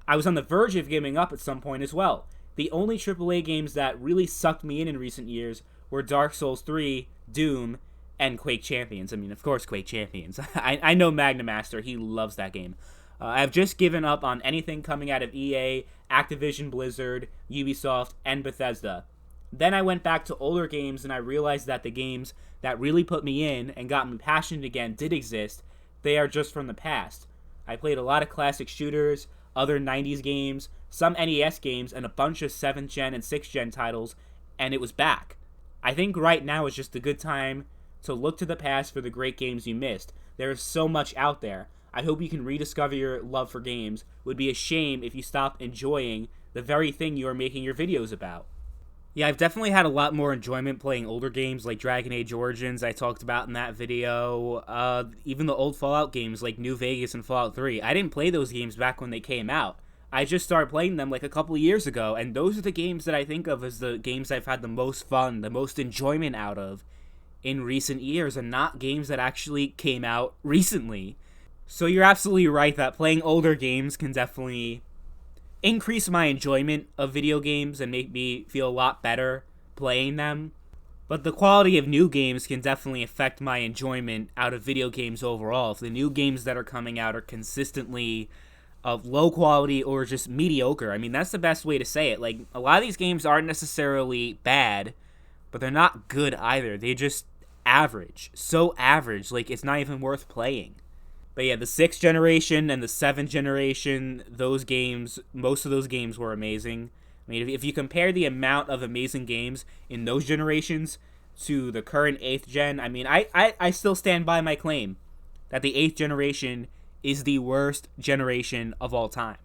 I was on the verge of giving up at some point as well. The only AAA games that really sucked me in recent years were Dark Souls 3, Doom, and Quake Champions. I mean, of course, Quake Champions. I know Magnum Master. He loves that game. I've just given up on anything coming out of EA, Activision Blizzard, Ubisoft, and Bethesda. Then I went back to older games and I realized that the games that really put me in and got me passionate again did exist. They are just from the past. I played a lot of classic shooters, other 90s games, some NES games, and a bunch of 7th gen and 6th gen titles, and it was back. I think right now is just a good time to look to the past for the great games you missed. There is so much out there. I hope you can rediscover your love for games. It would be a shame if you stopped enjoying the very thing you are making your videos about. Yeah, I've definitely had a lot more enjoyment playing older games like Dragon Age Origins I talked about in that video. Even the old Fallout games like New Vegas and Fallout 3. I didn't play those games back when they came out. I just started playing them like a couple of years ago, and those are the games that I think of as the games I've had the most fun, the most enjoyment out of in recent years, and not games that actually came out recently. So you're absolutely right that playing older games can definitely increase my enjoyment of video games and make me feel a lot better playing them. But the quality of new games can definitely affect my enjoyment out of video games overall. If the new games that are coming out are consistently of low quality or just mediocre, I mean, that's the best way to say it. Like, a lot of these games aren't necessarily bad, but they're not good either. They just average. So average, like, it's not even worth playing. But yeah, the 6th generation and the 7th generation, those games, most of those games were amazing. I mean, if you compare the amount of amazing games in those generations to the current 8th gen, I mean, I still stand by my claim that the 8th generation is the worst generation of all time.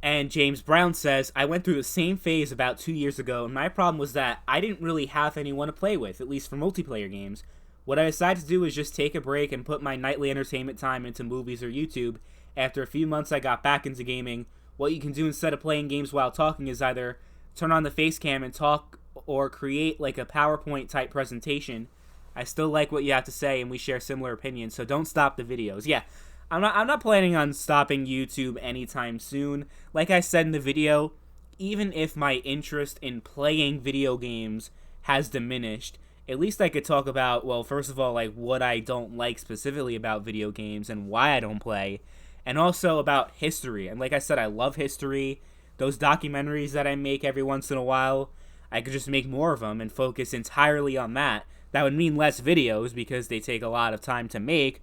And James Brown says, I went through the same phase about 2 years ago, and my problem was that I didn't really have anyone to play with, at least for multiplayer games. What I decided to do was just take a break and put my nightly entertainment time into movies or YouTube. After a few months, I got back into gaming. What you can do instead of playing games while talking is either turn on the face cam and talk, or create like a PowerPoint type presentation. I still like what you have to say, and we share similar opinions, so don't stop the videos. Yeah, I'm not planning on stopping YouTube anytime soon. Like I said in the video, even if my interest in playing video games has diminished, at least I could talk about, well, first of all, like, what I don't like specifically about video games and why I don't play, and also about history. And like I said, I love history. Those documentaries that I make every once in a while, I could just make more of them and focus entirely on that. That would mean less videos because they take a lot of time to make,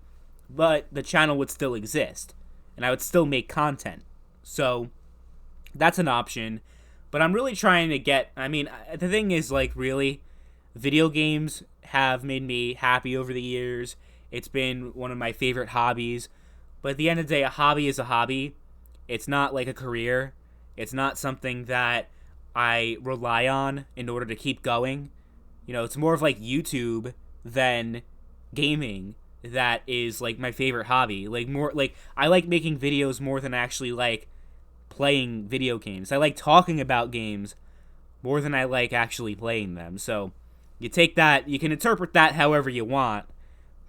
but the channel would still exist, and I would still make content. So that's an option. But I'm really trying to get, I mean, the thing is, like, really, video games have made me happy over the years. It's been one of my favorite hobbies. But at the end of the day, a hobby is a hobby. It's not like a career. It's not something that I rely on in order to keep going. You know, it's more of like YouTube than gaming that is like my favorite hobby. Like, more like, I like making videos more than actually like playing video games. I like talking about games more than I like actually playing them. So you take that, you can interpret that however you want,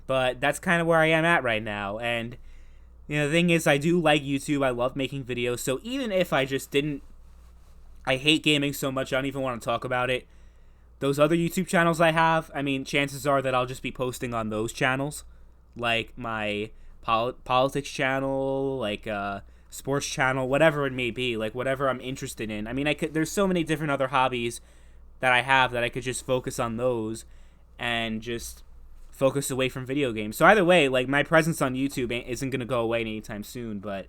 but that's kind of where I am at right now. And you know, the thing is, I do like YouTube. I love making videos. So even if I just didn't, I hate gaming so much I don't even want to talk about it. Those other YouTube channels I have, I mean, chances are that I'll just be posting on those channels, like my politics channel, like sports channel, whatever it may be, like whatever I'm interested in. I mean, there's so many different other hobbies that I have that I could just focus on those and just focus away from video games. So either way, like, my presence on YouTube isn't going to go away anytime soon. But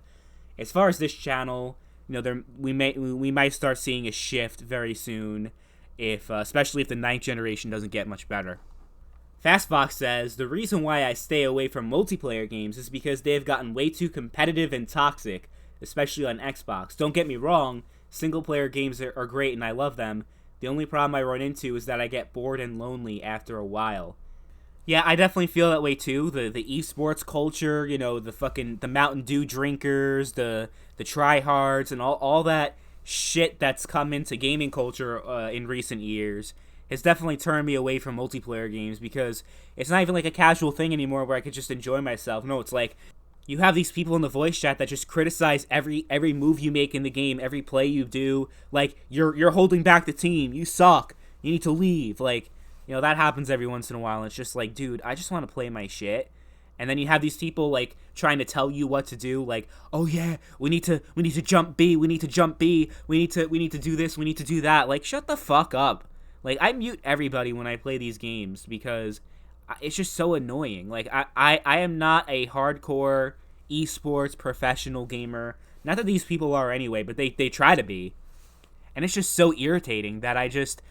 as far as this channel, you know, we might start seeing a shift very soon, if especially if the 9th generation doesn't get much better. Fastbox says, the reason why I stay away from multiplayer games is because they have gotten way too competitive and toxic, especially on Xbox. Don't get me wrong, single-player games are great and I love them. The only problem I run into is that I get bored and lonely after a while. Yeah, I definitely feel that way too. The esports culture, the Mountain Dew drinkers, the tryhards, and all that shit that's come into gaming culture in recent years has definitely turned me away from multiplayer games because it's not even like a casual thing anymore where I could just enjoy myself. No, it's like you have these people in the voice chat that just criticize every move you make in the game, every play you do. Like you're holding back the team. You suck. You need to leave. Like, that happens every once in a while. And it's just like, dude, I just want to play my shit. And then you have these people like trying to tell you what to do, like, oh yeah, we need to jump B, we need to jump B, we need to do this, we need to do that. Like, shut the fuck up. Like, I mute everybody when I play these games because it's just so annoying. Like, I am not a hardcore esports professional gamer. Not that these people are anyway, but they try to be. And it's just so irritating that I just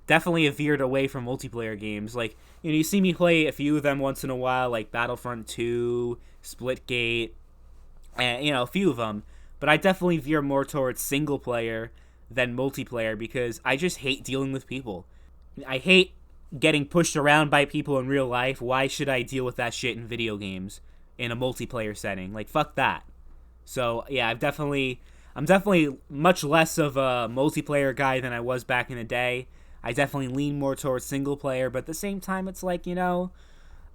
definitely have veered away from multiplayer games. Like, you see me play a few of them once in a while, like Battlefront 2, Splitgate, and, a few of them. But I definitely veer more towards single player than multiplayer because I just hate dealing with people. I hate getting pushed around by people in real life. Why should I deal with that shit in video games in a multiplayer setting? Like, fuck that. So, yeah, I'm definitely much less of a multiplayer guy than I was back in the day. I definitely lean more towards single player, but at the same time, it's like,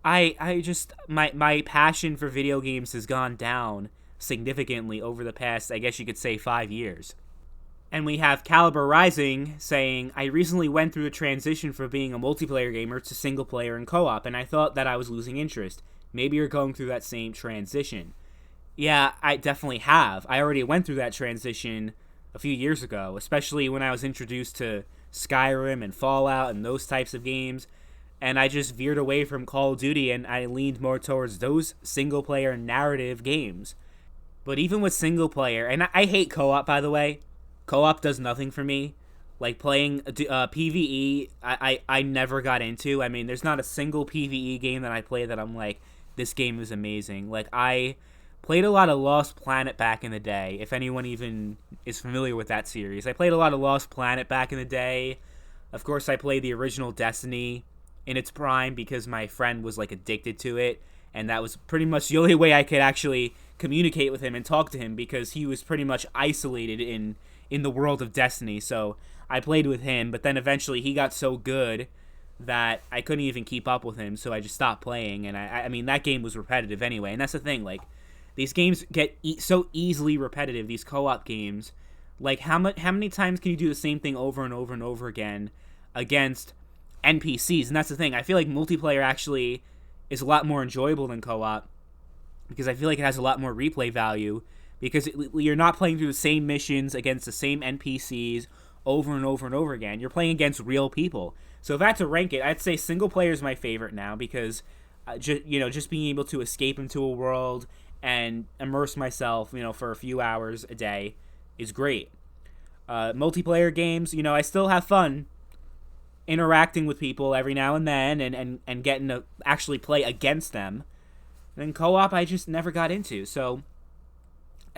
I just, my passion for video games has gone down significantly over the past, I guess you could say, 5 years. And we have Caliber Rising saying, I recently went through a transition from being a multiplayer gamer to single player and co-op, and I thought that I was losing interest. Maybe you're going through that same transition. Yeah, I definitely have. I already went through that transition a few years ago, especially when I was introduced to Skyrim and Fallout and those types of games, and I just veered away from Call of Duty and I leaned more towards those single player narrative games. But even with single player, and I hate co-op, by the way. Co-op does nothing for me. Like playing PvE, I never got into. I mean, there's not a single PvE game that I play that I'm like, this game is amazing. Like, I played a lot of Lost Planet back in the day, if anyone even is familiar with that series. I played a lot of Lost Planet back in the day. Of course, I played the original Destiny in its prime because my friend was, like, addicted to it, and that was pretty much the only way I could actually communicate with him and talk to him because he was pretty much isolated in the world of Destiny. So I played with him, but then eventually he got so good that I couldn't even keep up with him, so I just stopped playing, and I mean, that game was repetitive anyway, and that's the thing, like, these games get so easily repetitive, these co-op games. Like, how many times can you do the same thing over and over and over again against NPCs? And that's the thing. I feel like multiplayer actually is a lot more enjoyable than co-op because I feel like it has a lot more replay value because you're not playing through the same missions against the same NPCs over and over and over again. You're playing against real people. So if I had to rank it, I'd say single player is my favorite now because, just being able to escape into a world and immerse myself, for a few hours a day is great. Multiplayer games, I still have fun interacting with people every now and then and getting to actually play against them. And then co-op, I just never got into. So,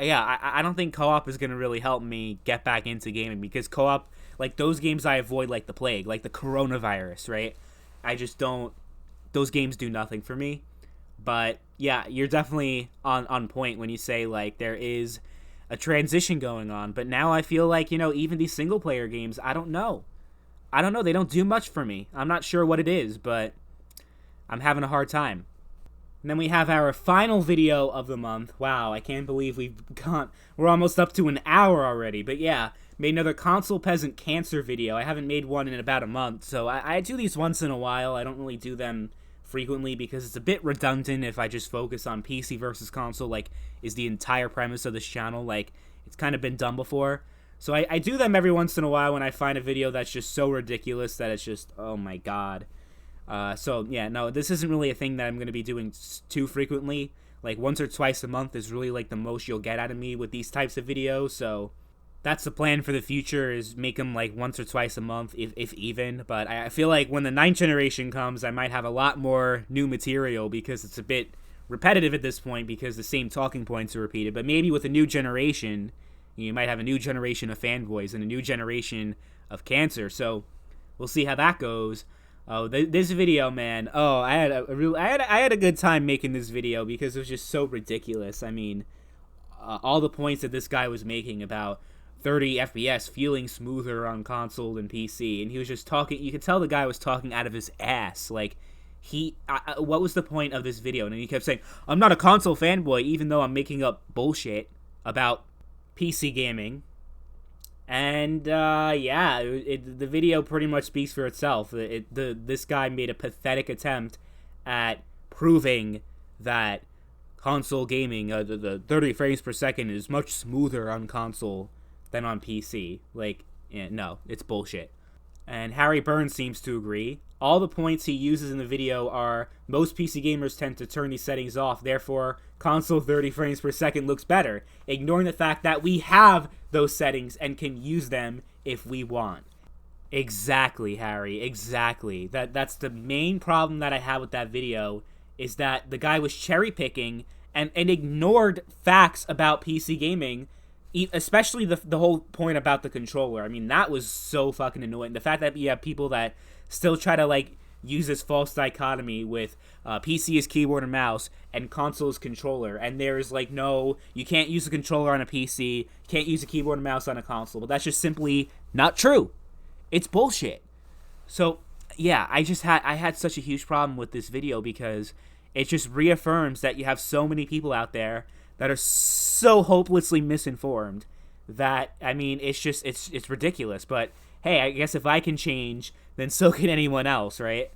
yeah, I don't think co-op is going to really help me get back into gaming because co-op, like those games I avoid like the plague, like the coronavirus, right? I just don't, those games do nothing for me. But yeah, you're definitely on point when you say like there is a transition going on. But now I feel like, even these single player games, I don't know. They don't do much for me. I'm not sure what it is, but I'm having a hard time. And then we have our final video of the month. Wow, I can't believe we're almost up to an hour already. But yeah, made another Console Peasant Cancer video. I haven't made one in about a month, so I do these once in a while. I don't really do them frequently because it's a bit redundant if I just focus on PC versus console, like, is the entire premise of this channel. Like, it's kind of been done before. So I do them every once in a while when I find a video that's just so ridiculous that it's just, oh my god. So, yeah, no, this isn't really a thing that I'm going to be doing too frequently. Like, once or twice a month is really, like, the most you'll get out of me with these types of videos, so that's the plan for the future, is make them, like, once or twice a month, if even. But I feel like when the 9th generation comes, I might have a lot more new material because it's a bit repetitive at this point because the same talking points are repeated. But maybe with a new generation, you might have a new generation of fanboys and a new generation of cancer, so we'll see how that goes. Oh, this video, man. Oh, I had a good time making this video because it was just so ridiculous. I mean, all the points that this guy was making about 30 FPS feeling smoother on console than PC, and he was just talking. You could tell the guy was talking out of his ass. Like, what was the point of this video? And he kept saying, "I'm not a console fanboy," even though I'm making up bullshit about PC gaming. And yeah, the video pretty much speaks for itself. This guy made a pathetic attempt at proving that console gaming, the 30 frames per second, is much smoother on console than on PC. Like, yeah, no, it's bullshit. And Harry Burns seems to agree. All the points he uses in the video are most PC gamers tend to turn these settings off, therefore console 30 frames per second looks better, ignoring the fact that we have those settings and can use them if we want. Exactly, Harry, exactly. That's the main problem that I have with that video, is that the guy was cherry picking and ignored facts about PC gaming, especially the whole point about the controller. I mean, that was so fucking annoying. The fact that you have people that still try to, like, use this false dichotomy with PC is keyboard and mouse and console is controller, and there's like, no, you can't use a controller on a PC, you can't use a keyboard and mouse on a console. But that's just simply not true. It's bullshit. So yeah, I had such a huge problem with this video because it just reaffirms that you have so many people out there that are so hopelessly misinformed that, I mean, it's ridiculous. But hey, I guess if I can change, then so can anyone else, right?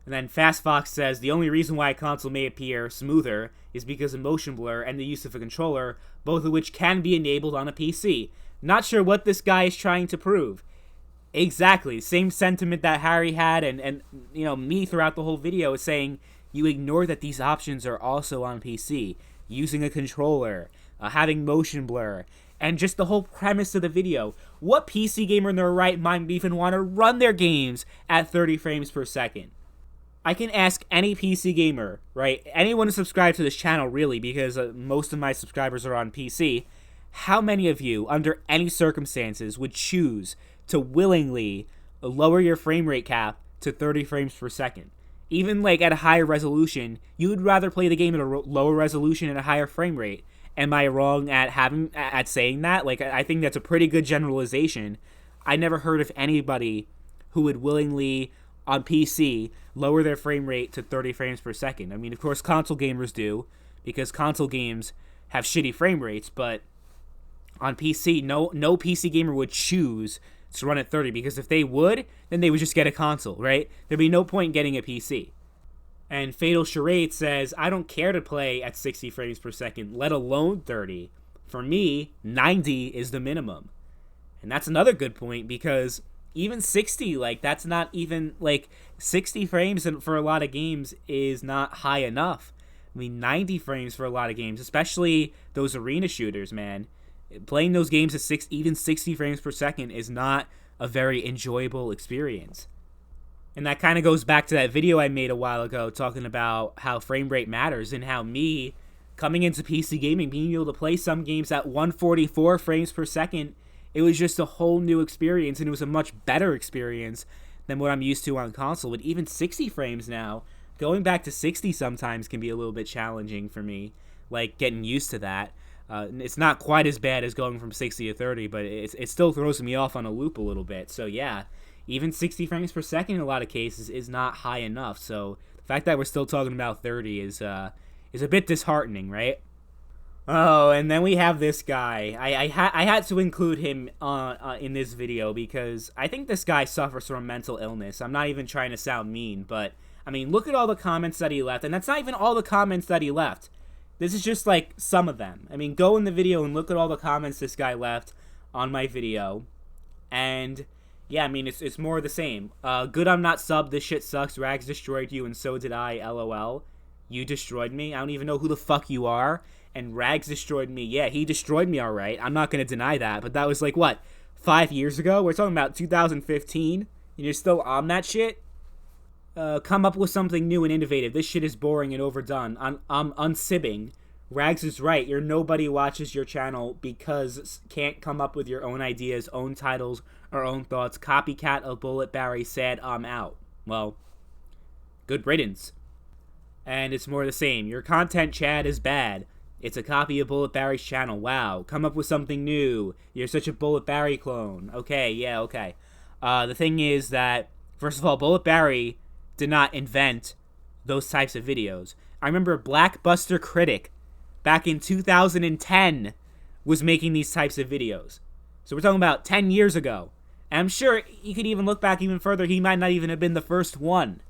And then Fast Fox says, the only reason why a console may appear smoother is because of motion blur and the use of a controller, both of which can be enabled on a PC. Not sure what this guy is trying to prove. Exactly, same sentiment that Harry had and you know, me throughout the whole video is saying, you ignore that these options are also on PC. Using a controller, having motion blur, and just the whole premise of the video. What PC gamer in their right mind would even want to run their games at 30 frames per second? I can ask any PC gamer, right? Anyone who subscribes to this channel, really, because most of my subscribers are on PC. How many of you, under any circumstances, would choose to willingly lower your frame rate cap to 30 frames per second? Even, like, at a higher resolution, you would rather play the game at a lower resolution and a higher frame rate. Am I wrong at saying that? Like, I think that's a pretty good generalization. I never heard of anybody who would willingly, on PC, lower their frame rate to 30 frames per second. I mean, of course, console gamers do, because console games have shitty frame rates, but on PC, no PC gamer would choose to run at 30, because if they would, then they would just get a console, right? There'd be no point in getting a PC. And Fatal Charade says, I don't care to play at 60 frames per second, let alone 30. For me, 90 is the minimum. And that's another good point, because even 60, like, that's not even, like, 60 frames for a lot of games is not high enough. I mean, 90 frames for a lot of games, especially those arena shooters, man. Playing those games at even 60 frames per second is not a very enjoyable experience. And that kind of goes back to that video I made a while ago talking about how frame rate matters and how me, coming into PC gaming, being able to play some games at 144 frames per second, it was just a whole new experience, and it was a much better experience than what I'm used to on console. But even 60 frames now, going back to 60 sometimes can be a little bit challenging for me, like getting used to that. It's not quite as bad as going from 60 to 30, but it still throws me off on a loop a little bit. So yeah, even 60 frames per second in a lot of cases is not high enough. So the fact that we're still talking about 30 is a bit disheartening, right? Oh, and then we have this guy. I had to include him in this video because I think this guy suffers from mental illness. I'm not even trying to sound mean, but I mean, look at all the comments that he left, and that's not even all the comments that he left. This is just like some of them. I mean, go in the video and look at all the comments this guy left on my video, and yeah, I mean, it's more of the same. Good, I'm not subbed. This shit sucks. Rags destroyed you, and so did I. LOL. You destroyed me. I don't even know who the fuck you are. And Rags destroyed me. Yeah, he destroyed me, all right. I'm not going to deny that. But that was like, what, 5 years ago? We're talking about 2015, and you're still on that shit? Come up with something new and innovative. This shit is boring and overdone. I'm unsibbing. Rags is right. Nobody watches your channel because can't come up with your own ideas, own titles, or own thoughts. Copycat of Bullet Barry said, I'm out. well, good riddance. And it's more the same. Your content, Chad, is bad. It's a copy of Bullet Barry's channel. Wow, come up with something new. You're such a Bullet Barry clone. Okay, yeah, okay. The thing is that, first of all, Bullet Barry did not invent those types of videos. I remember Blackbuster Critic, back in 2010, was making these types of videos. So we're talking about 10 years ago. And I'm sure you could even look back even further. He might not even have been the first one.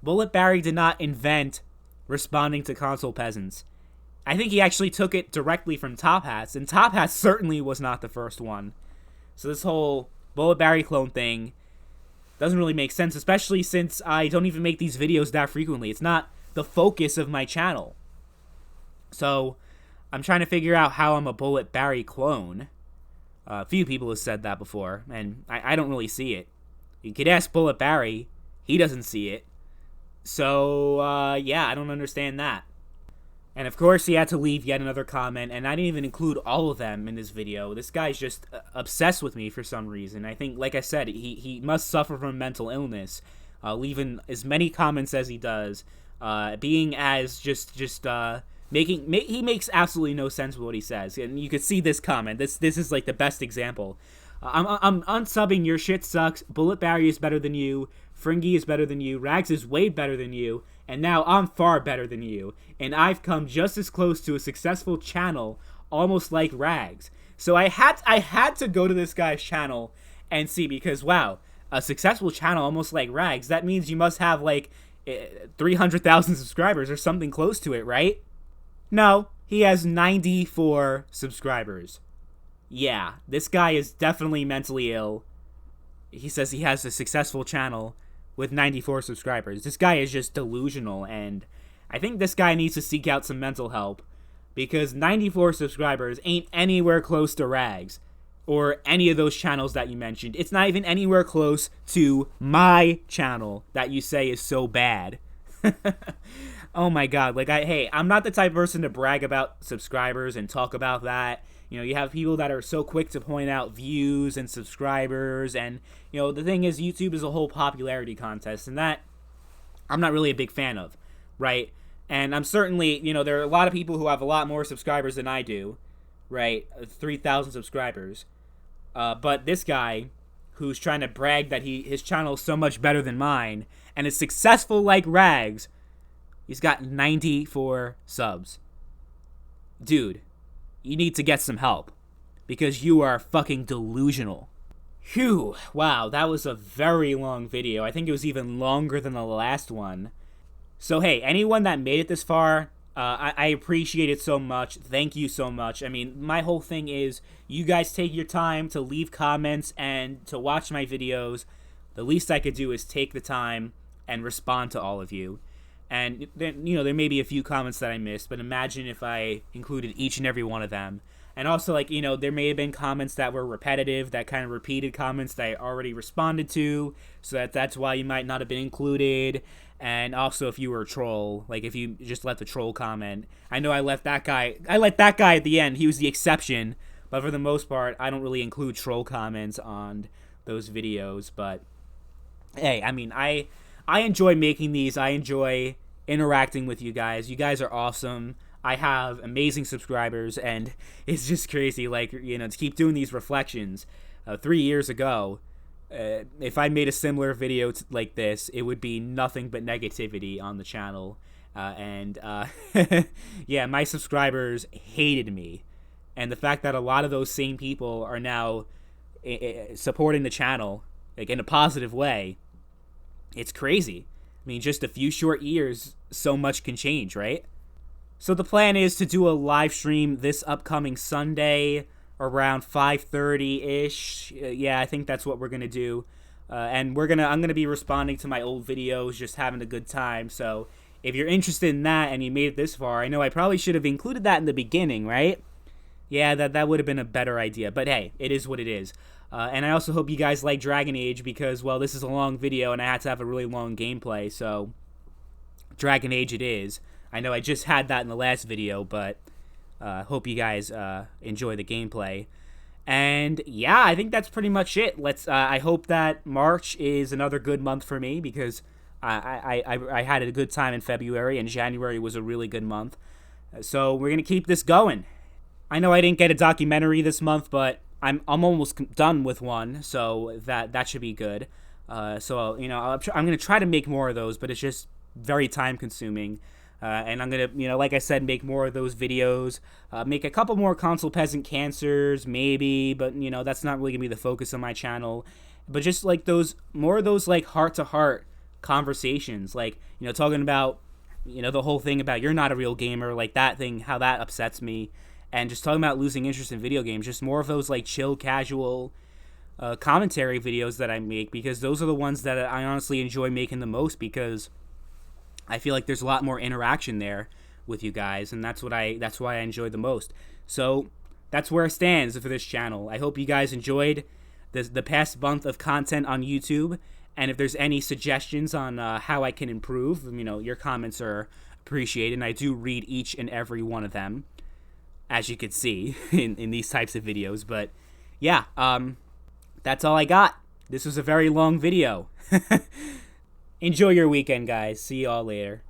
Bullet Barry did not invent responding to console peasants. I think he actually took it directly from Top Hats, and Top Hats certainly was not the first one. So this whole Bullet Barry clone thing doesn't really make sense, especially since I don't even make these videos that frequently. It's not the focus of my channel. So I'm trying to figure out how I'm a Bullet Barry clone. A few people have said that before, and I don't really see it. You could ask Bullet Barry. He doesn't see it. So, yeah, I don't understand that. And of course, he had to leave yet another comment, and I didn't even include all of them in this video. This guy's just obsessed with me for some reason. I think, like I said, he must suffer from mental illness, leaving as many comments as he does, being as he makes absolutely no sense with what he says. And you could see this comment. This is like the best example. I'm unsubbing. Your shit sucks. Bullet Barry is better than you. Fringy is better than you. Rags is way better than you. And now I'm far better than you. And I've come just as close to a successful channel, almost like Rags. So I had to go to this guy's channel and see, because wow, a successful channel almost like Rags, that means you must have like 300,000 subscribers or something close to it, right? No, he has 94 subscribers. Yeah, this guy is definitely mentally ill. He says he has a successful channel with 94 subscribers. This guy is just delusional, and I think this guy needs to seek out some mental help, because 94 subscribers ain't anywhere close to Rags or any of those channels that you mentioned. It's not even anywhere close to my channel that you say is so bad. Oh my god, like, I'm not the type of person to brag about subscribers and talk about that. You know, you have people that are so quick to point out views and subscribers, and, you know, the thing is, YouTube is a whole popularity contest, and that I'm not really a big fan of, right? And I'm certainly, you know, there are a lot of people who have a lot more subscribers than I do, right? 3,000 subscribers. But this guy, who's trying to brag that his channel is so much better than mine, and is successful like Rags, he's got 94 subs. Dude, you need to get some help, because you are fucking delusional. Phew, wow, that was a very long video. I think it was even longer than the last one. So hey, anyone that made it this far, I appreciate it so much. Thank you so much. I mean, my whole thing is, you guys take your time to leave comments and to watch my videos. The least I could do is take the time and respond to all of you. And then, you know, there may be a few comments that I missed, but imagine if I included each and every one of them. And also, like, you know, there may have been comments that were repetitive, that kind of repeated comments that I already responded to, so that's why you might not have been included. And also, if you were a troll, like, if you just left a troll comment. I know I let that guy at the end. He was the exception, but for the most part, I don't really include troll comments on those videos. But hey, I mean, I enjoy making these. I enjoy interacting with you guys. You guys are awesome. I have amazing subscribers, and it's just crazy, like, you know, to keep doing these reflections. 3 years ago, if I made a similar video like this, it would be nothing but negativity on the channel. Yeah, my subscribers hated me. And the fact that a lot of those same people are now supporting the channel, like, in a positive way, it's crazy. I mean, just a few short years, so much can change, right? So the plan is to do a live stream this upcoming Sunday around 5:30-ish. Yeah, I think that's what we're going to do. And I'm going to be responding to my old videos, just having a good time. So if you're interested in that and you made it this far, I know I probably should have included that in the beginning, right? Yeah, that would have been a better idea. But hey, it is what it is. And I also hope you guys like Dragon Age, because, well, this is a long video and I had to have a really long gameplay, so Dragon Age it is. I know I just had that in the last video, but hope you guys enjoy the gameplay. And yeah, I think that's pretty much it. I hope that March is another good month for me because I had a good time in February, and January was a really good month. So we're gonna keep this going. I know I didn't get a documentary this month, but I'm almost done with one, so that should be good. So I'm gonna try to make more of those, but it's just very time consuming. And I'm gonna, like I said, make more of those videos. Make a couple more console peasant cancers, maybe, but that's not really gonna be the focus of my channel. But just like more of those like heart to heart conversations, like talking about the whole thing about you're not a real gamer, like that thing, how that upsets me, and just talking about losing interest in video games. Just more of those like chill, casual commentary videos that I make, because those are the ones that I honestly enjoy making the most, because I feel like there's a lot more interaction there with you guys, and that's why I enjoy the most. So that's where it stands for this channel. I hope you guys enjoyed the past month of content on YouTube, and if there's any suggestions on how I can improve, your comments are appreciated, and I do read each and every one of them, as you can see in these types of videos. But yeah, that's all I got. This was a very long video. Enjoy your weekend, guys. See y'all later.